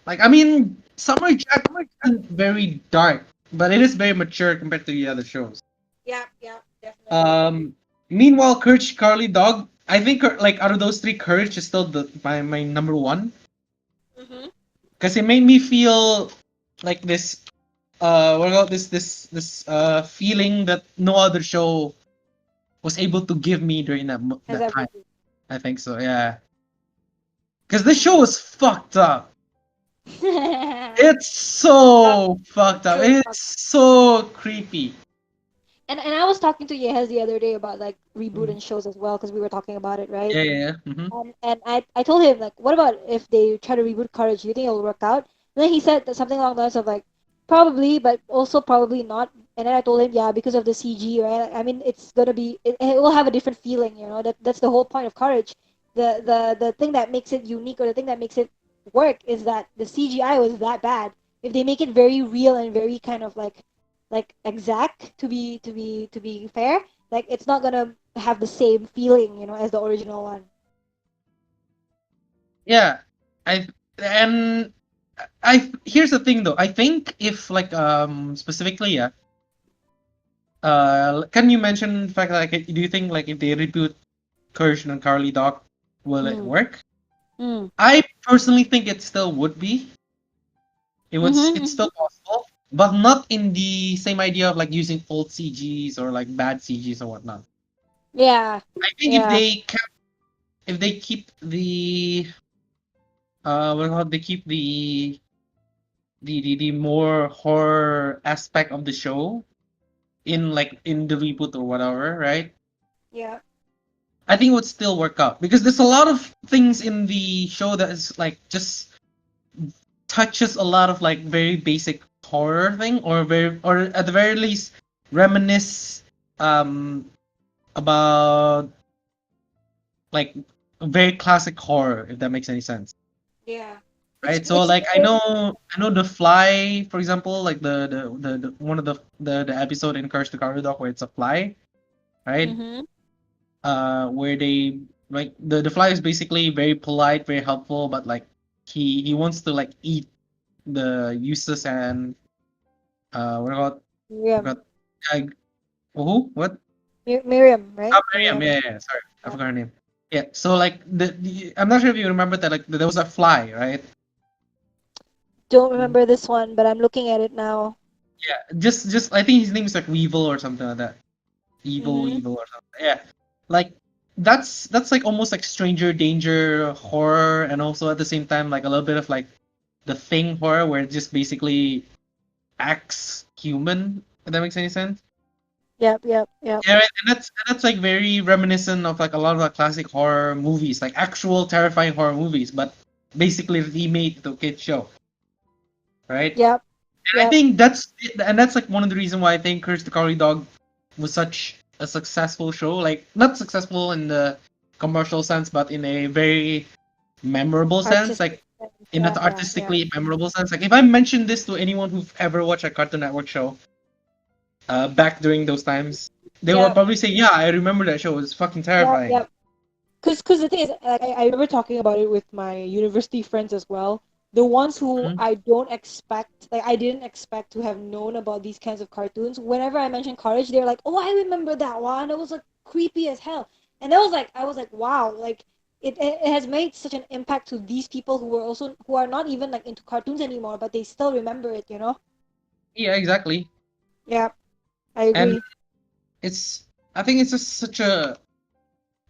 Like I mean, Summer Jack isn't very dark, but it is very mature compared to the other shows. Yep, yep, definitely. Um, Meanwhile, Courage Carly Dog, I think like out of those three, Courage is still my number one Mm-hmm. because it made me feel like this what about this feeling that no other show was able to give me during Has that time. everything. I think so, yeah. Because this show was fucked up. It's Yep, so fucked up. true. It's so creepy. And I was talking to Yehez the other day about like reboot Mm. and shows as well because we were talking about it, right? Yeah, yeah, yeah. And I told him like, what about if they try to reboot Courage? Do you think it'll work out? And then he said that something along the lines of like, probably, but also probably not. And then I told him, yeah, because of the CG, right? I mean, it's gonna be, it will have a different feeling, you know. That's the whole point of Courage. The thing that makes it unique or the thing that makes it work is that the CGI was that bad. If they make it very real and very kind of like exact to be fair, like it's not gonna have the same feeling, you know, as the original one. Yeah. I and I here's the thing though. I think if like specifically, yeah. Can you mention the fact like do you think like if they reboot Courage and Carly Dog, will it Mm. work? Mm. I personally think it still would be. It's Mm-hmm. still possible, but not in the same idea of like using old CGs or like bad CGs or whatnot. Yeah. I think Yeah. if they keep the they keep the more horror aspect of the show in like in the reboot or whatever, right? Yeah. I think it would still work out because there's a lot of things in the show that is like just touches a lot of like very basic horror thing or at the very least reminisce um about like very classic horror, if that makes any sense. Yeah. Right? So It's like very, I know The Fly, for example, like the one of the episode in Curse the Cowardly Dog where it's a fly, right? mm-hmm. Where they like the fly is basically very polite, very helpful, but like he wants to like eat the useless and what about Miriam. forgot uh, who? What? Miriam, right? Miriam, Miriam. yeah. Sorry, I Yeah. forgot her name. Yeah, so like I'm not sure if you remember that like there was a fly, right? Don't remember this one, but I'm looking at it now. Yeah, just I think his name is like Weevil or something like that. Mm-hmm. Evil or something. Yeah, like that's like almost like Stranger Danger horror, and also at the same time like a little bit of like the Thing horror, where it just basically acts human. If that makes any sense. Yep, yep, yep. Yeah, right. And that's like very reminiscent of like a lot of the classic horror movies, like actual terrifying horror movies, but basically remade to kid show, right? Yep, I yep. think that's like one of the reasons why I think Courage the Cowardly Dog was such a successful show. Like not successful in the commercial sense, but in a very memorable sense. Artistic Like sense. in an Yeah, yeah, yeah. artistically memorable sense. Like if I mention this to anyone who've ever watched a Cartoon Network show, back during those times, they will Yep, probably say, "Yeah, I remember that show. It was fucking yep, terrifying." yep. Cause the thing is, like, I remember talking about it with my university friends as well. The ones who Mhm. I don't expect, like I didn't expect to have known about these kinds of cartoons. Whenever I mention Courage, they're like, "Oh, I remember that one. It was like creepy as hell." And that was like, I was like, "Wow!" Like it has made such an impact to these people who are not even like into cartoons anymore, but they still remember it. You know? Yeah, exactly. Yeah, I And agree. it's I think it's just such a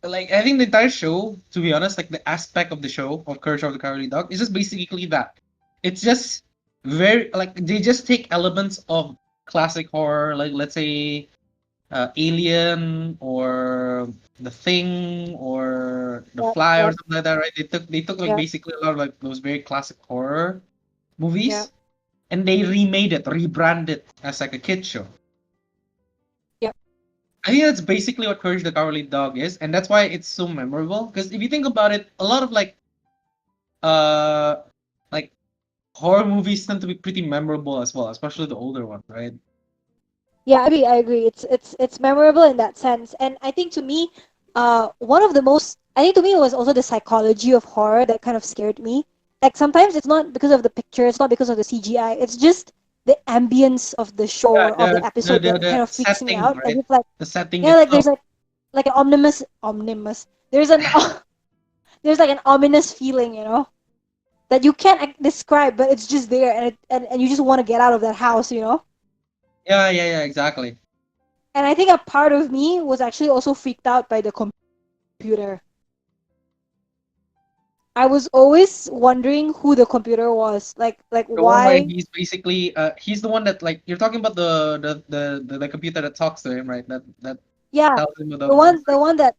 like I think the entire show, to be honest, like the aspect of the show of Courage of the Cowardly Dog is just basically that. It's just very like they just take elements of classic horror, like let's say Alien or The Thing or The Yep, Fly or yep, something like that, right? They took like yep, basically a lot of like those very classic horror yep, movies and they remade it, rebranded it as like a kid show. yep. I think that's basically what Courage the Cowardly Dog is, and that's why it's so memorable. Because if you think about it, a lot of uh like horror movies tend to be pretty memorable as well, especially the older ones, right? Yeah, I agree. I agree. It's memorable in that sense, and I think to me, one of the most I think to me it was also the psychology of horror that kind of scared me. Like sometimes it's not because of the picture, it's not because of the CGI, it's just the ambience of the show Yeah, or of the episode that the kind of freaks me setting, out. Like right? it's like The setting yeah, like itself. there's like an omnimus. There's an there's like an ominous feeling, that you can't describe, but it's just there, and you just want to get out of that house. Yeah, exactly. And I think a part of me was actually also freaked out by the computer. I was always wondering who the computer was. Like The one where why? he's basically he's the one that like you're talking about the computer that talks to him, right? That Yeah, tells him the about one, the one that,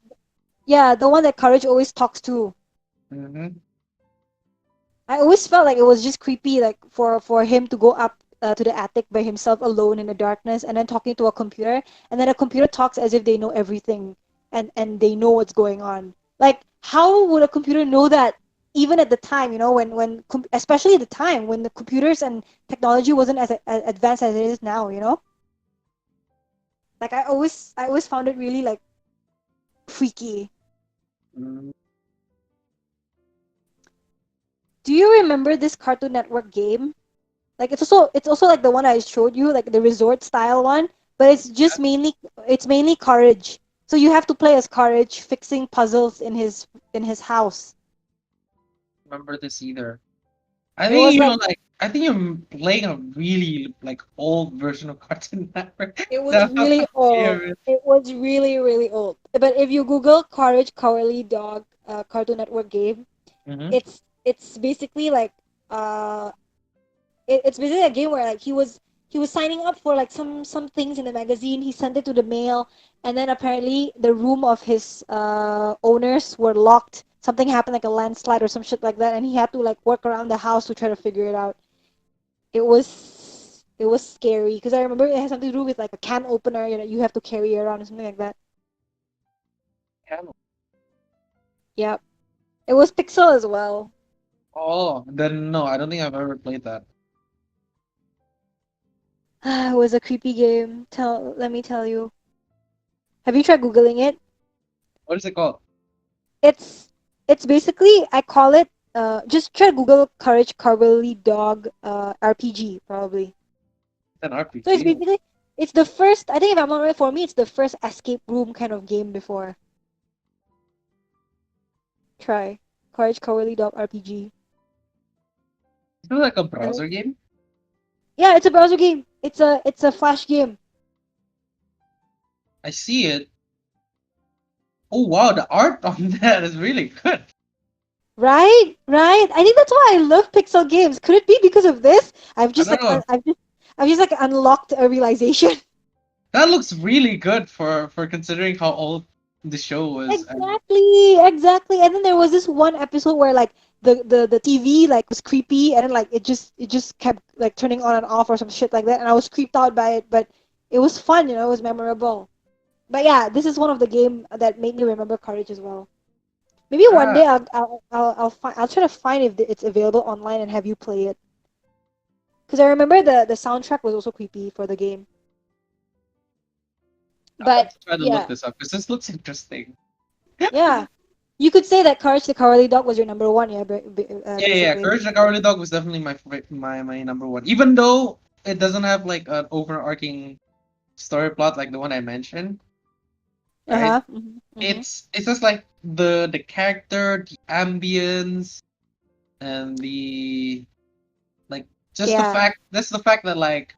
yeah, the one that Courage always talks to. hmm I always felt like it was just creepy, like for him to go up to the attic by himself alone in the darkness, and then talking to a computer, and then a computer talks as if they know everything, and they know what's going on. Like how would a computer know that? Even at the time, especially at the time when the computers and technology wasn't as advanced as it is now. Like I always found it really like freaky. Do you remember this Cartoon Network game? Like it's also like the one I showed you, like the resort style one, but it's mainly Courage. So you have to play as Courage, fixing puzzles in his house. remember this either. It was like I think you're playing a really like old version of Cartoon Network. it was That I'm really old. familiar with. It was really really old. But if you Google Courage Cowardly Dog Cartoon Network game, Mm-hmm. it's basically like uh it's basically a game where like he was signing up for like some things in the magazine. He sent it to the mail, and then apparently the room of his owners were locked. Something happened, like a landslide or some shit like that, and he had to like work around the house to try to figure it out. It was scary because I remember it had something to do with like a can opener, you have to carry around or something like that. Yep. It was Pixel as well. Oh, then no, I don't think I've ever played that. It was a creepy game. Let me tell you. Have you tried Googling it? What is it called? It's it's basically I call it just try to Google Courage Cowardly Dog RPG probably. It's an So it's RPG. basically it's the first I think if I'm not right for me it's the first escape room kind of game before. Try Courage Cowardly Dog RPG. Is it like a And then, browser game? yeah, it's a browser game. It's a flash game. I see it. Oh wow, the art on that is really good. Right? Right? I think that's why I love pixel games. Could it be because of this? I don't know. I've just like unlocked a realization. That looks really good for considering how old the show was. And Exactly, exactly. And then there was this one episode where like the TV like was creepy and then like it just kept like turning on and off or some shit like that and I was creeped out by it, but it was fun, it was memorable. But yeah, this is one of the game that made me remember Courage as well. Maybe one day ah, I'll try to find if it's available online and have you play it. Because I remember the soundtrack was also creepy for the game. I'll have But to try to look yeah, this up because this looks interesting. yeah. You could say that Courage the Cowardly Dog was your number one, yeah, Yeah. basically. Courage the Cowardly Dog was definitely my number one. Even though it doesn't have like an overarching story plot like the one I mentioned, right? Uh-huh. It's just like the character, the ambience, and the like just the Yeah. fact that's the fact that like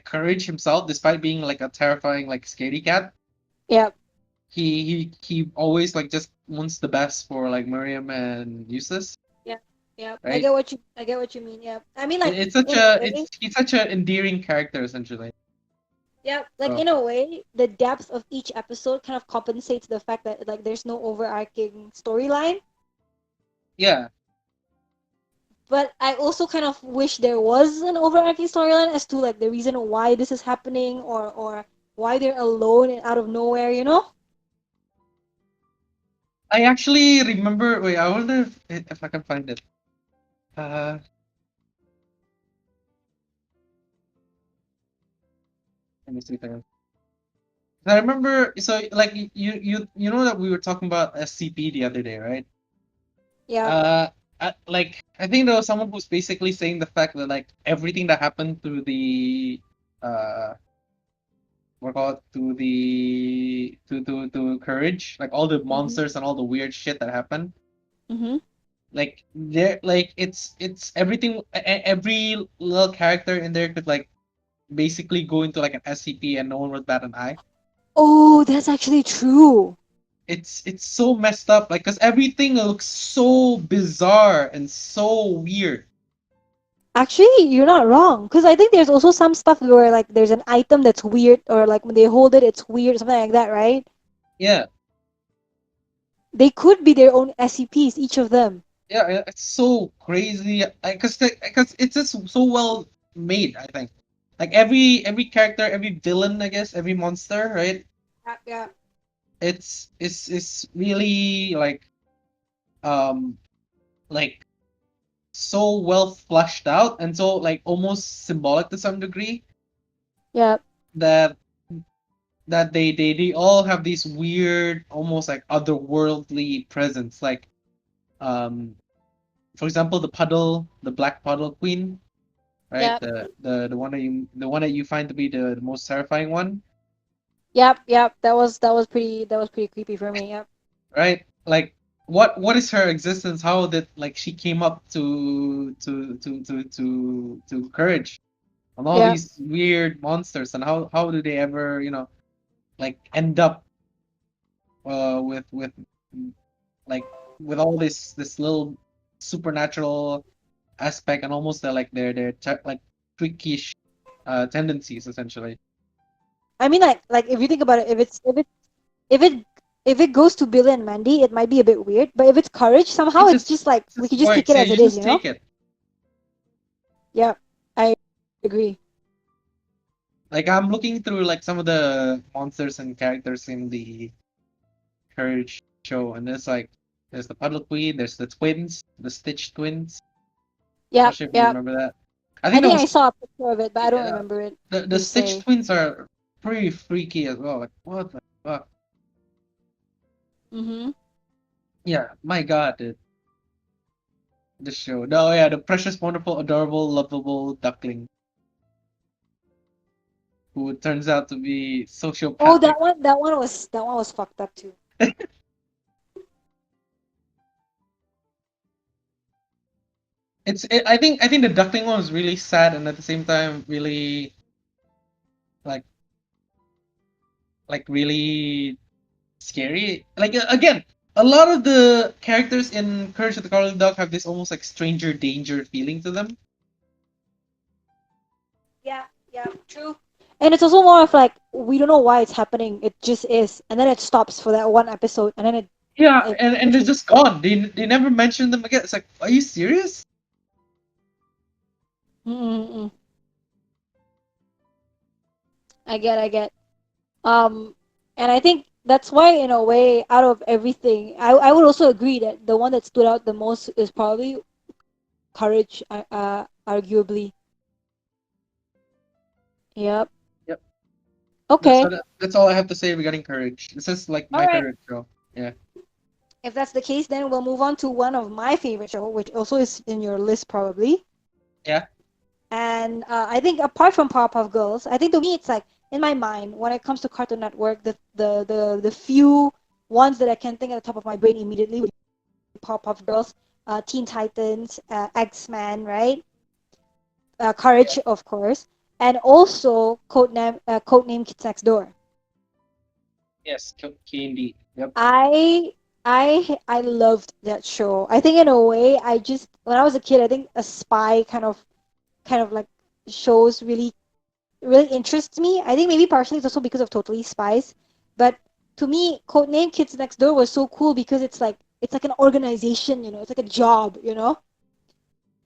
Courage himself, despite being like a terrifying like scaredy cat, Yeah. he always like just wants the best for like Miriam and Eustace, Yeah. Yeah. right? I get what you mean. Yeah. I mean It, like it's such in a a way, it's he's such an endearing character essentially. yeah, like So in a way, the depth of each episode kind of compensates the fact that like there's no overarching storyline. yeah, But I also kind of wish there was an overarching storyline as to like the reason why this is happening or why they're alone and out of nowhere, you know? I actually remember. Wait, I wonder if I can find it. Uh, Let me see if I can. I remember. So like you know that we were talking about SCP the other day, right? Yeah. Uh, like I think there was someone who's basically saying the fact that like everything that happened to the uh what call it to Courage, like all the Mm-hmm. monsters and all the weird shit that happened. Mm-hmm. Like there, like it's everything. Every little character in there could like basically go into like an SCP and no one would bat an eye. Oh, that's actually true. It's so messed up, like because everything looks so bizarre and so weird. Actually, you're not wrong. Because I think there's also some stuff where like there's an item that's weird or like when they hold it, it's weird, something like that, right? Yeah, They could be their own SCPs, each of them. yeah, it's so crazy. Because it's just so well made. I think like every character, every villain, I guess, every monster, right? Yeah, yeah. It's really um like so well fleshed out and so like almost symbolic to some degree Yeah. that they all have these weird almost like otherworldly presence like um for example the black puddle queen, right? Yeah. The one that you find to be the most terrifying one, Yep, yep. That was pretty creepy for me. Yep. right? Like what is her existence? How did like she came up to Courage and all Yep. these weird monsters, and how do they ever like end up with like with all this little supernatural aspect and almost like like trickish tendencies essentially. I mean like if you think about it, if it if it goes to Billy and Mandy, it might be a bit weird. But if it's Courage, somehow it's just like It's we just could just take works. it Yeah, as you it is, just you know? take it. Yeah. I agree. Like I'm looking through like some of the monsters and characters in the Courage show, and there's the Puddle Queen, there's the twins, the Stitch twins. Not Yep, sure if you yep. remember that. I I think that think I was saw a picture of it, but I don't yeah. remember it The per Stitch se. twins are pretty freaky as well. Like what the fuck? Mm-hmm. Yeah, my God, dude. The show. No, yeah, the precious, wonderful, adorable, lovable duckling who turns out to be Oh, sociopathic. that one was fucked up too. I think the duckling one was really sad and at the same time really like really scary. Like again, a lot of the characters in Courage of the Cowardly Dog have this almost like stranger danger feeling to them. Yeah, yeah, true. And it's also more of like we don't know why it's happening. It just is, and then it stops for that one episode, and then Yeah, it and they're just gone. They never mention them again. It's like, are you serious? mm-mm. I get. And I think that's why, in a way, out of everything, I would also agree that the one that stood out the most is probably Courage, arguably. Yep. Yep. Okay. That's all I have to say regarding Courage. This is like All my right. favorite show. Yeah. If that's the case, then we'll move on to one of my favorite show, which also is in your list probably. Yeah. And I think apart from Powerpuff Girls, I think to me it's like in my mind when it comes to Cartoon Network, the few ones that I can think at the top of my brain immediately would be Powerpuff Girls, Teen Titans, X-Men, right? Yeah. Courage, of course, and also Codename Kids Next Door. Yes. Candy. Yep. I I loved that show. I think in a way, I just when I was a kid, I think a spy kind of like shows really interests me. I think maybe partially it's also because of Totally Spies, but to me, Codename Kids Next Door was so cool because it's like an organization, it's like a job, and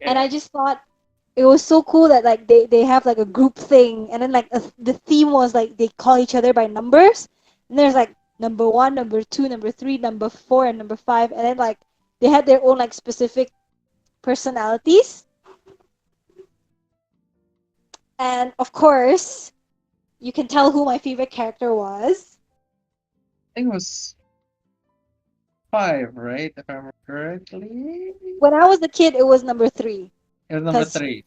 Yeah. I just thought it was so cool that like they have like a group thing, and then like the theme was like they call each other by numbers, and there's like number one, number two, number three, number four, and number five, and then like they had their own like specific personalities, and of course you can tell who my favorite character was. I think it was 5, right? If I remember correctly. When I was a kid, it was number three, It was number cause 3.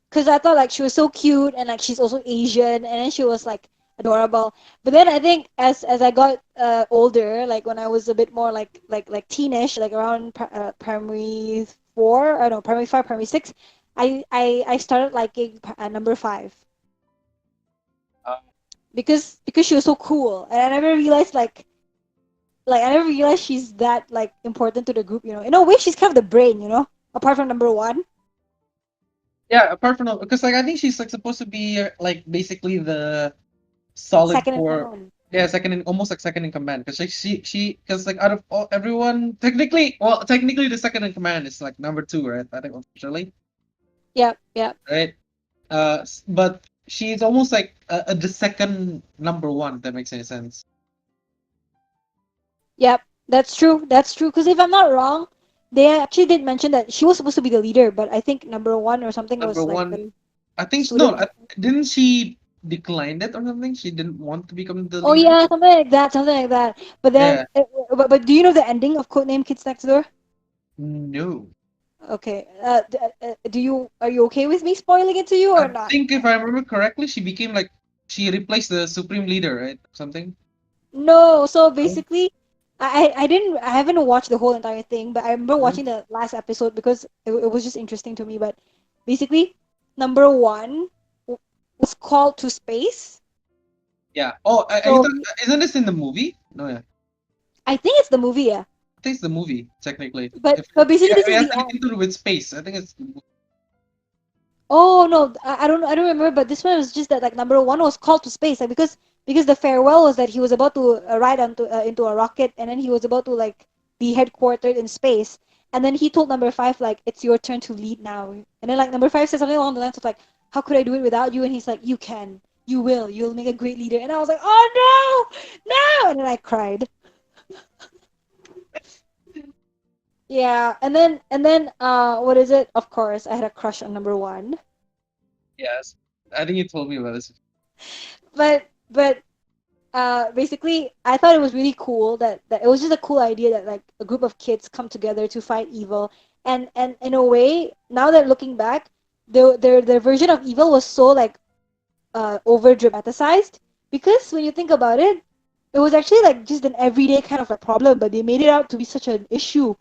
because I thought like she was so cute and like she's also Asian and then she was like adorable. But then I think as I got older, like when I was a bit more like teenish, like around primary four, I don't know, primary five, primary six, I started liking number five Uh, because she was so cool and I never realized she's that like important to the group. In a way, she's kind of the brain. Apart from number one, yeah. Apart from because like I think she's like supposed to be like basically the solid second in core. command. Yeah, second in almost like second in command because like she because like out of everyone technically the second in command is like number 2, right? I think officially, Yep, yep. right? But she's almost like the second number 1. If that makes any sense. Yep, that's true. That's true. Because if I'm not wrong, they actually did mention that she was supposed to be the leader, but I think number one or something Number was like 1, the I think no, student. didn't she decline it or something? She didn't want to become the Oh leader. yeah, something like that, something like that. But then, Yeah, but do you know the ending of Codename Kids Next Door? no. Okay. Are you okay with me spoiling it to you I or not? think if I remember correctly, she became like she replaced the supreme leader, right? Something. No. So No. basically, I haven't watched the whole entire thing, but I remember Mhm. watching the last episode because it was just interesting to me. But basically, number one w- was called to space. Yeah. Oh, So isn't this in the movie? No, yeah. I think it's the movie, yeah. I think it's the movie technically. But If but basically yeah, this it is has the anything end. to do with space, I think it's the movie. Oh no, I don't remember. But this one was just that like number one was called to space, like because the farewell was that he was about to ride onto into a rocket, and then he was about to like be headquartered in space, and then he told number five like it's your turn to lead now, and then like number five said something along the lines of like how could I do it without you, and he's like you can, you'll make a great leader, and I was like oh no, no, and then I cried. Yeah, and then what is it? Of course, I had a crush on number one. Yes, I think you told me about this. But basically, I thought it was really cool that it was just a cool idea that like a group of kids come together to fight evil. And in a way, now that looking back, their version of evil was so like over dramatized because when you think about it, it was actually like just an everyday kind of like problem, but they made it out to be such an issue.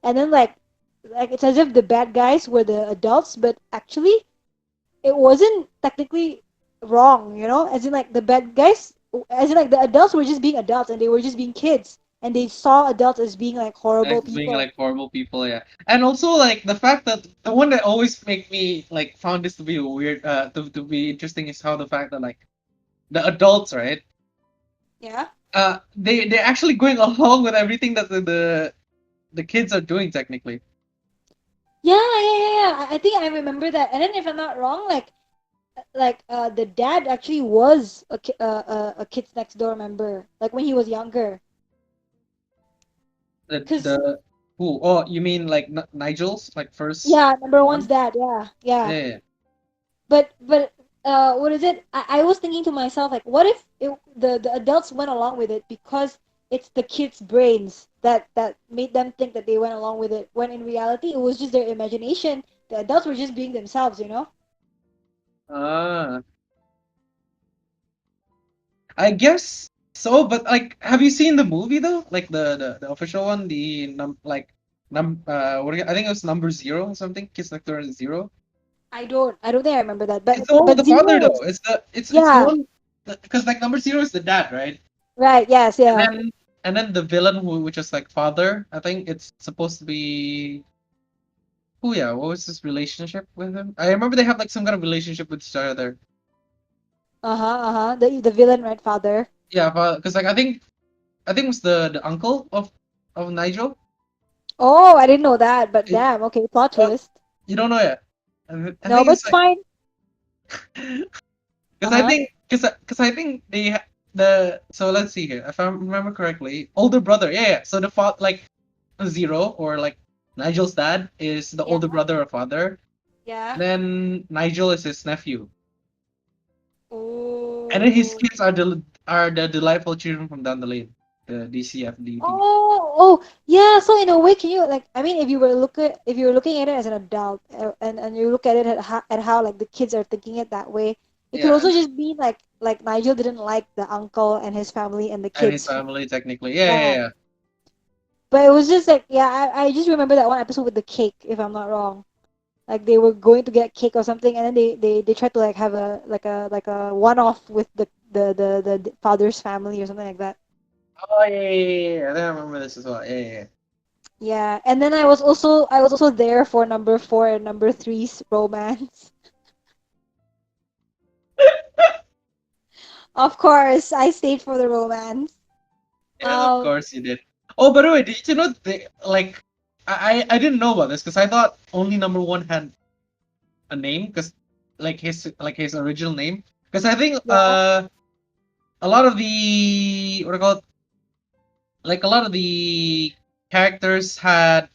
And then like it's as if the bad guys were the adults, but actually it wasn't technically wrong, as in like the bad guys, as in like the adults were just being adults and they were just being kids and they saw adults as being like horrible Like being people. like horrible people, yeah. And also like the fact that the one that always make me like found this to be weird, to be interesting is how the fact that like the adults, right? Yeah. They're actually going along with everything that the kids are doing technically. Yeah. I think I remember that. And then if I'm not wrong, the dad actually was a kids next door member, like when he was younger. Cause The who? Oh, you mean like Nigel's like first yeah, number one's one? dad. Yeah, yeah. Yeah. But what is it? I was thinking to myself like, what if the adults went along with it because it's the kids' brains that made them think that they went along with it when in reality it was just their imagination. The adults were just being themselves. Ah, I guess so. But like, have you seen the movie though? Like the official one, the I think it was number zero or something. Kiss like zero. I don't think I remember that, It's but the one with but the zero father though. was It's the yeah, one because like number zero is the dad, right? right, yes, And yeah. then the villain which is like father. I think it's supposed to be. Oh yeah, what was his relationship with him? I remember they have like some kind of relationship with each other. The villain, right, father. Yeah, because like I think it was the uncle of Nigel. Oh, I didn't know that, but It, damn, okay, plot oh, twist. you don't know yet. I No, think but it's it's like fine. because I Uh-huh. think because I think the so let's see here if I remember correctly, older brother. Yeah, yeah. So the father like Zero or like Nigel's dad is the Yeah. older brother or father, Yeah. and then Nigel is his nephew, and then his Oh. kids are the delightful children from down the lane, the DCFDD. Oh, yeah. So in a way, can you like? I mean, if you were looking at it as an adult, and you look at it at how like the kids are thinking it that way, it could Yeah, also just be like Nigel didn't like the uncle and his family and the and his kids. family technically. Yeah, yeah, Yeah. yeah. But it was just like yeah, I just remember that one episode with the cake, if I'm not wrong. Like they were going to get cake or something, and then they tried to like have a one off with the father's family or something like that. Oh yeah, yeah, yeah, yeah. I think I remember this as well. Yeah, yeah. Yeah, and then I was also there for number four and number three's romance. Of course, I stayed for the romance. Yes, of Um, course you did. Oh, by the way, did you know they like I didn't know about this because I thought only number one had a name because like his original name because I think yeah, a lot of the what do you call it like a lot of the characters had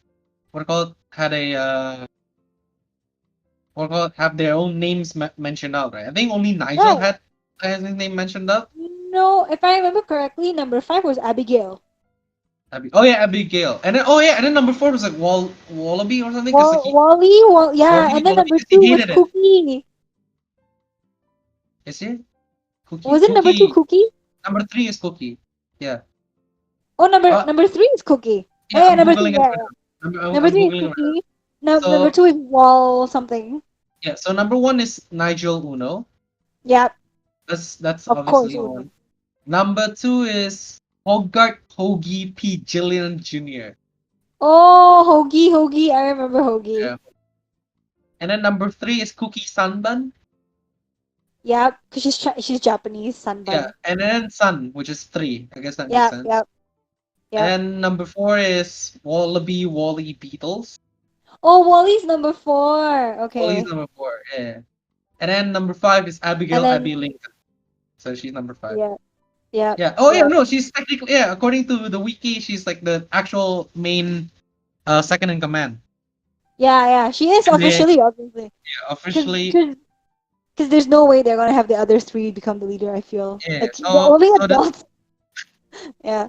what do you call it had a what do you call it have their own names mentioned out, right? I think only Nigel right. had his name mentioned out. No, if I remember correctly, number five was Abigail. Oh yeah, Abigail, and then oh yeah, and then number four was like Wallaby or something because like Yeah, and then Wallaby number because he two was hated it. Cookie. Is it Cookie? Was it number two Cookie. Cookie? Number three is Cookie. Yeah. Oh, number Uh, number three is Cookie. Oh yeah, yeah, I'm number three. googling it Yeah, right yeah. now. Number I'm three is googling it right now. Cookie. No, number So two is Wall something. yeah, so number one is Nigel Uno. Yeah, That's of course. obviously Uno. one. Number two is Hogarth Hoagie P. Gillian Jr. Oh, Hoagie. I remember Hoagie. Yeah. And then number three is Cookie Sunbun. Yeah, because she's Japanese, Yeah. Sunbun. And then Sun, which is three. I guess that makes Yeah, sense. yeah, And yeah. then number four is Wallaby Wally Beetles. Oh, Wally's number four. Wally's Okay. number four. Yeah. And then number five is And Abigail then Abby Lincoln. So she's number five. yeah, yeah, Yeah. Oh yeah, yeah. no, she's technically yeah. According to the wiki, she's like the actual main second in command. Yeah. She is And they officially, obviously, because officially because there's no way they're gonna have the other three become the leader. I feel yeah. like the only adults. Yeah.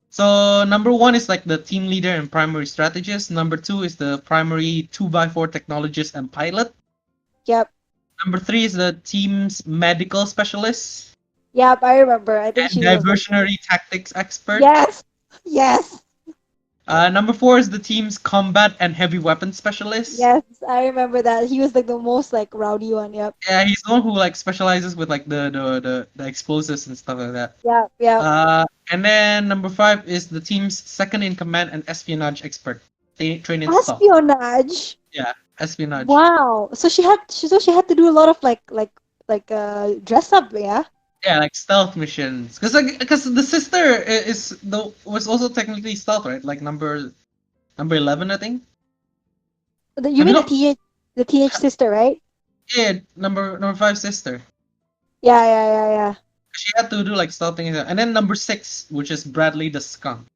So number one is like the team leader and primary strategist. Number two is the primary 2x4 technologist and pilot. Yep. Number three is the team's medical specialist Yep. I remember. I think and she was like, diversionary tactics expert. yes, yes, Number four is the team's combat and heavy weapons specialist. yes. I remember that. He was like the most like rowdy one. Yep. Yeah, he's the one who like specializes with like the explosives and stuff like that. Yep. Yep. And then number five is the team's second in command and espionage expert. They train in stealth. Espionage. Yeah, espionage. Wow. So she had to do a lot of dress up, yeah. Yeah, like stealth missions. Because the sister was also technically stealth, right? Like number 11, I think. You I mean, mean no, the teenage sister, right? yeah, number five sister. Yeah. She had to do like stealth things, and then number six, which is Bradley the skunk.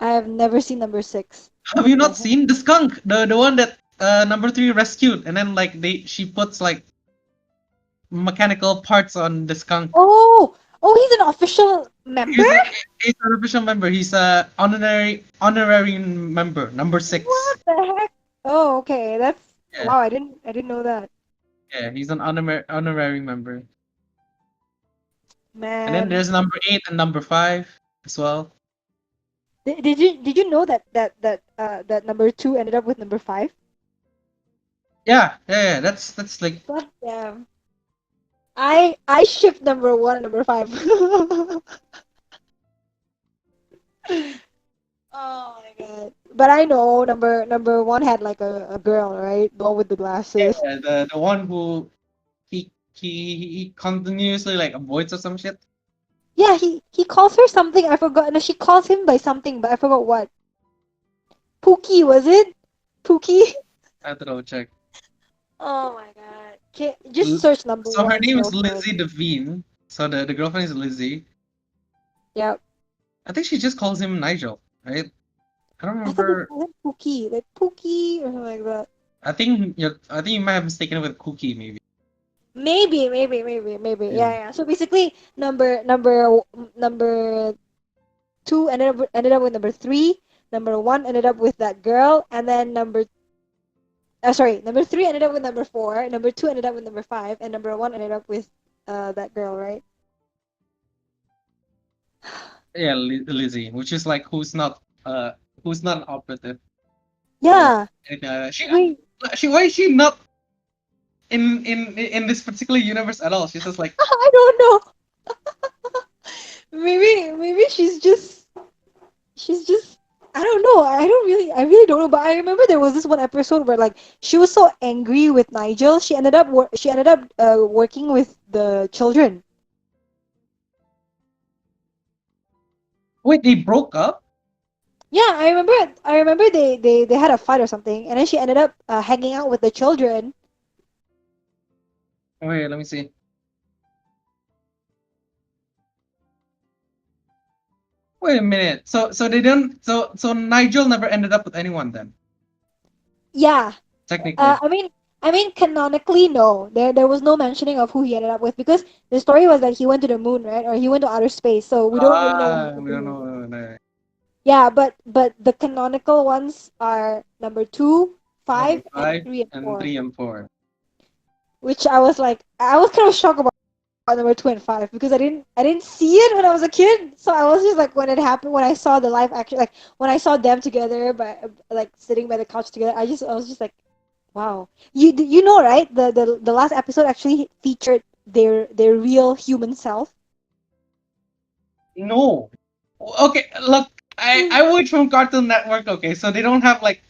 I have never seen number 6. Have you What the not heck? seen the skunk? The one that number three rescued, and then like she puts like mechanical parts on the skunk. Oh, he's an official member? He's an official member. He's a honorary member, number What 6. the heck? Oh, okay. That's Yeah, wow. I didn't know that. yeah, he's an honorary member. And then Man, there's number 8 and number 5 as well. did you know that number 2 ended up with number 5? Yeah. That's like God damn. I shipped number 1 and number 5. Oh my god. But I know number 1 had like a girl, right? The one with the glasses. yeah, the one who he continuously like avoids or some shit. Yeah, he calls her something, I forgot. No, she calls him by something, but I forgot what. Pookie, was it? Pookie? I have to double check. Oh my god. Okay, just search number So her 1 name is girlfriend. Lizzie Devine. So the girlfriend is Lizzie. Yep. I think she just calls him Nigel, right? I don't I thought they remember. called him Pookie, like Pookie or something like that. I think you might have mistaken it with Cookie, maybe. Maybe. Yeah. Yeah. So basically, number 2 ended up with number 3. Number 1 ended up with that girl, and then number 3 ended up with number 4. Number 2 ended up with number 5, and number 1 ended up with that girl, right? Yeah, Lizzie, which is like who's not an operative. Yeah. And Wait. she why is she not in this particular universe at all? She's just like I don't know. Maybe she's just I don't know. I really don't know. But I remember there was this one episode where like she was so angry with Nigel, she ended up working with the children. wait, they broke up? Yeah, I remember they had a fight or something, and then she ended up hanging out with the children. Oh, wait, let me see. Wait a minute. So they don't so Nigel never ended up with anyone then, Yeah. technically. I mean canonically no. There was no mentioning of who he ended up with because the story was that he went to the moon, right? Or he went to outer space. So we don't really know what happened We to don't him. know. No. Yeah, but the canonical ones are number 2, Number 5, and 5 3 and and 4. 3 and 4. Which I was kind of shocked about number 2 and 5 because I didn't see it when I was a kid. So I was just like when it happened when I saw the live action like when I saw them together by like sitting by the couch together. I was just like, wow. You know, right? The last episode actually featured their real human self. No. Okay, look, I watch from Cartoon Network. Okay, so they don't have like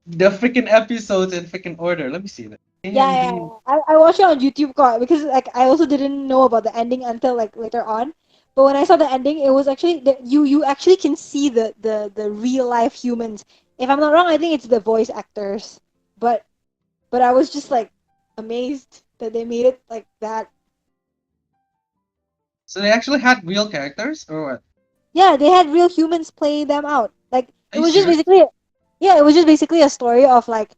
the freaking episodes in freaking order. Let me see that. Yeah. I watched it on YouTube because like I also didn't know about the ending until like later on. But when I saw the ending, it was actually that you actually can see the real life humans. If I'm not wrong, I think it's the voice actors. But I was just like amazed that they made it like that. So they actually had real characters or what? Yeah, they had real humans play them out. Like Are it you was just serious? basically Yeah, it was just basically a story of like,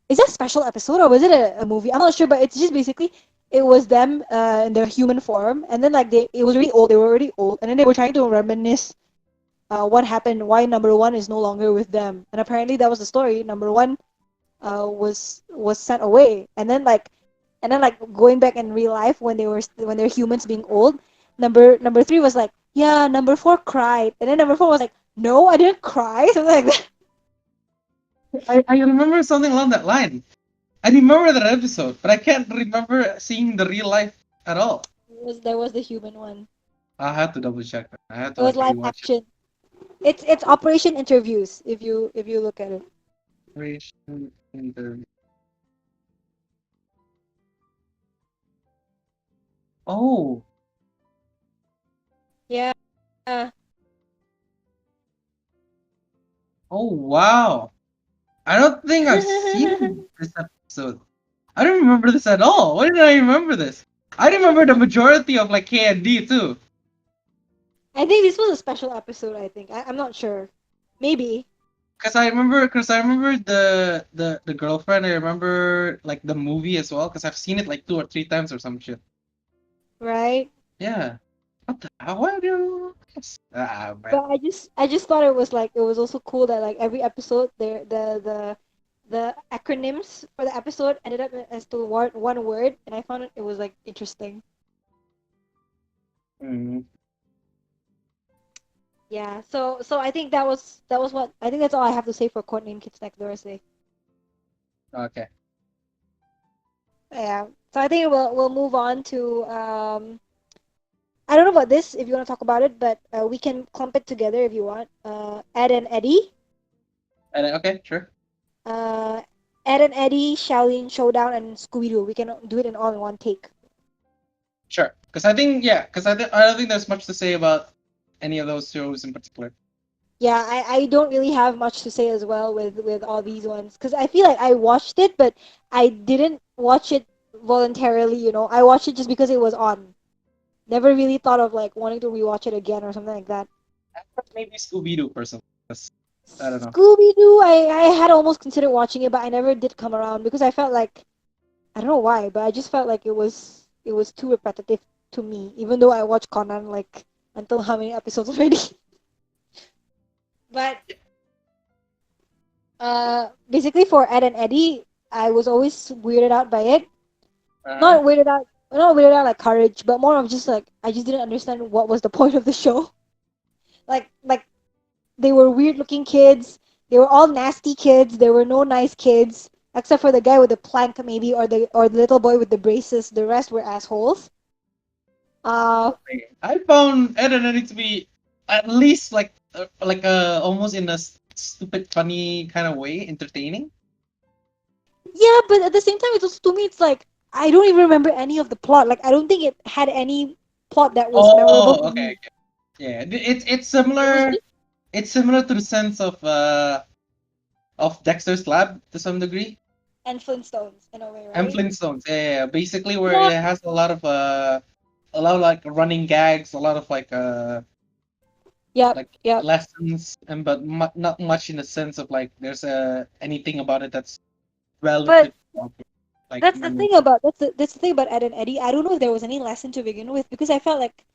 is that a special episode or was it a movie? I'm not sure, but it's just basically it was them in their human form, and then like it was really old. They were already old, and then they were trying to reminisce what happened, why number one is no longer with them, and apparently that was the story. Number one was sent away, and then like going back in real life when they're humans being old. Number three was like, yeah, number four cried, and then number four was like, no, I didn't cry, something like that. I remember something along that line. I remember that episode, but I can't remember seeing the real life at all. There was the human one. I had to double check that. I had It to was like live rewatch it. action. It's Operation Interviews if you look at it. Operation Interview. Oh, Yeah. oh wow! I don't think I've seen this episode. I don't remember this at all. Why did I remember this? I remember the majority of like K and D too. I think this was a special episode. I think I'm not sure. Maybe. Cause I remember the girlfriend. I remember like the movie as well. Cause I've seen it like 2 or 3 times or some shit. Right. Yeah. What the hell? Why do you? Man. But I just thought it was like it was also cool that like every episode there the acronyms for the episode ended up as to one word, and I found it was like interesting. Mm, Yeah. So I think that was what I think that's all I have to say for Codename Kids Next Thursday. okay. Yeah. So I think we'll move on to I don't know about this if you want to talk about it, but we can clump it together if you want. Ed and Eddie. Okay, sure. Uh, Ed and Eddie, Shaolin Showdown, and Scooby-Doo. We can do it in all in one take. Sure. Because I think yeah. Because I don't think there's much to say about any of those shows in particular. Yeah, I don't really have much to say as well with all these ones because I feel like I watched it, but I didn't watch it voluntarily. You know, I watched it just because it was on. Never really thought of like wanting to rewatch it again or something like that. I thought maybe Scooby-Doo personally. 'Cause I don't know. Scooby-Doo, I had almost considered watching it, but I never did come around because I felt like I don't know why, but I just felt like it was too repetitive to me, even though I watched Conan like until how many episodes already. But basically for Ed and Eddie, I was always weirded out by it. Uh, Not weirded out like Courage, but more of just like I just didn't understand what was the point of the show. Like they were weird looking kids. They were all nasty kids. There were no nice kids except for the guy with the plank maybe or the little boy with the braces. The rest were assholes. Uh I found Ed and Eddie to be at least like almost in a stupid funny kind of way entertaining. yeah, but at the same time it's also to me it's like I don't even remember any of the plot. Like I don't think it had any plot that was memorable Oh, to okay, me. okay. Yeah, it's It was similar. just It's similar to the sense of Dexter's Lab to some degree, and Flintstones in a way, and right? Flintstones. Yeah, yeah, basically where Yeah, it has a lot of like running gags, a lot of yep, like yep. lessons, and but not much in the sense of like there's anything about it that's But relative like memory. that's the thing about Ed and Eddie. I don't know if there was any lesson to begin with because I felt like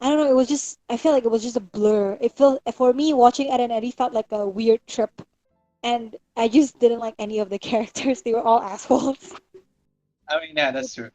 I don't know. It was just I felt like it was just a blur. It felt for me watching Ed and Eddie felt like a weird trip, and I just didn't like any of the characters. They were all assholes. I mean, yeah, that's true.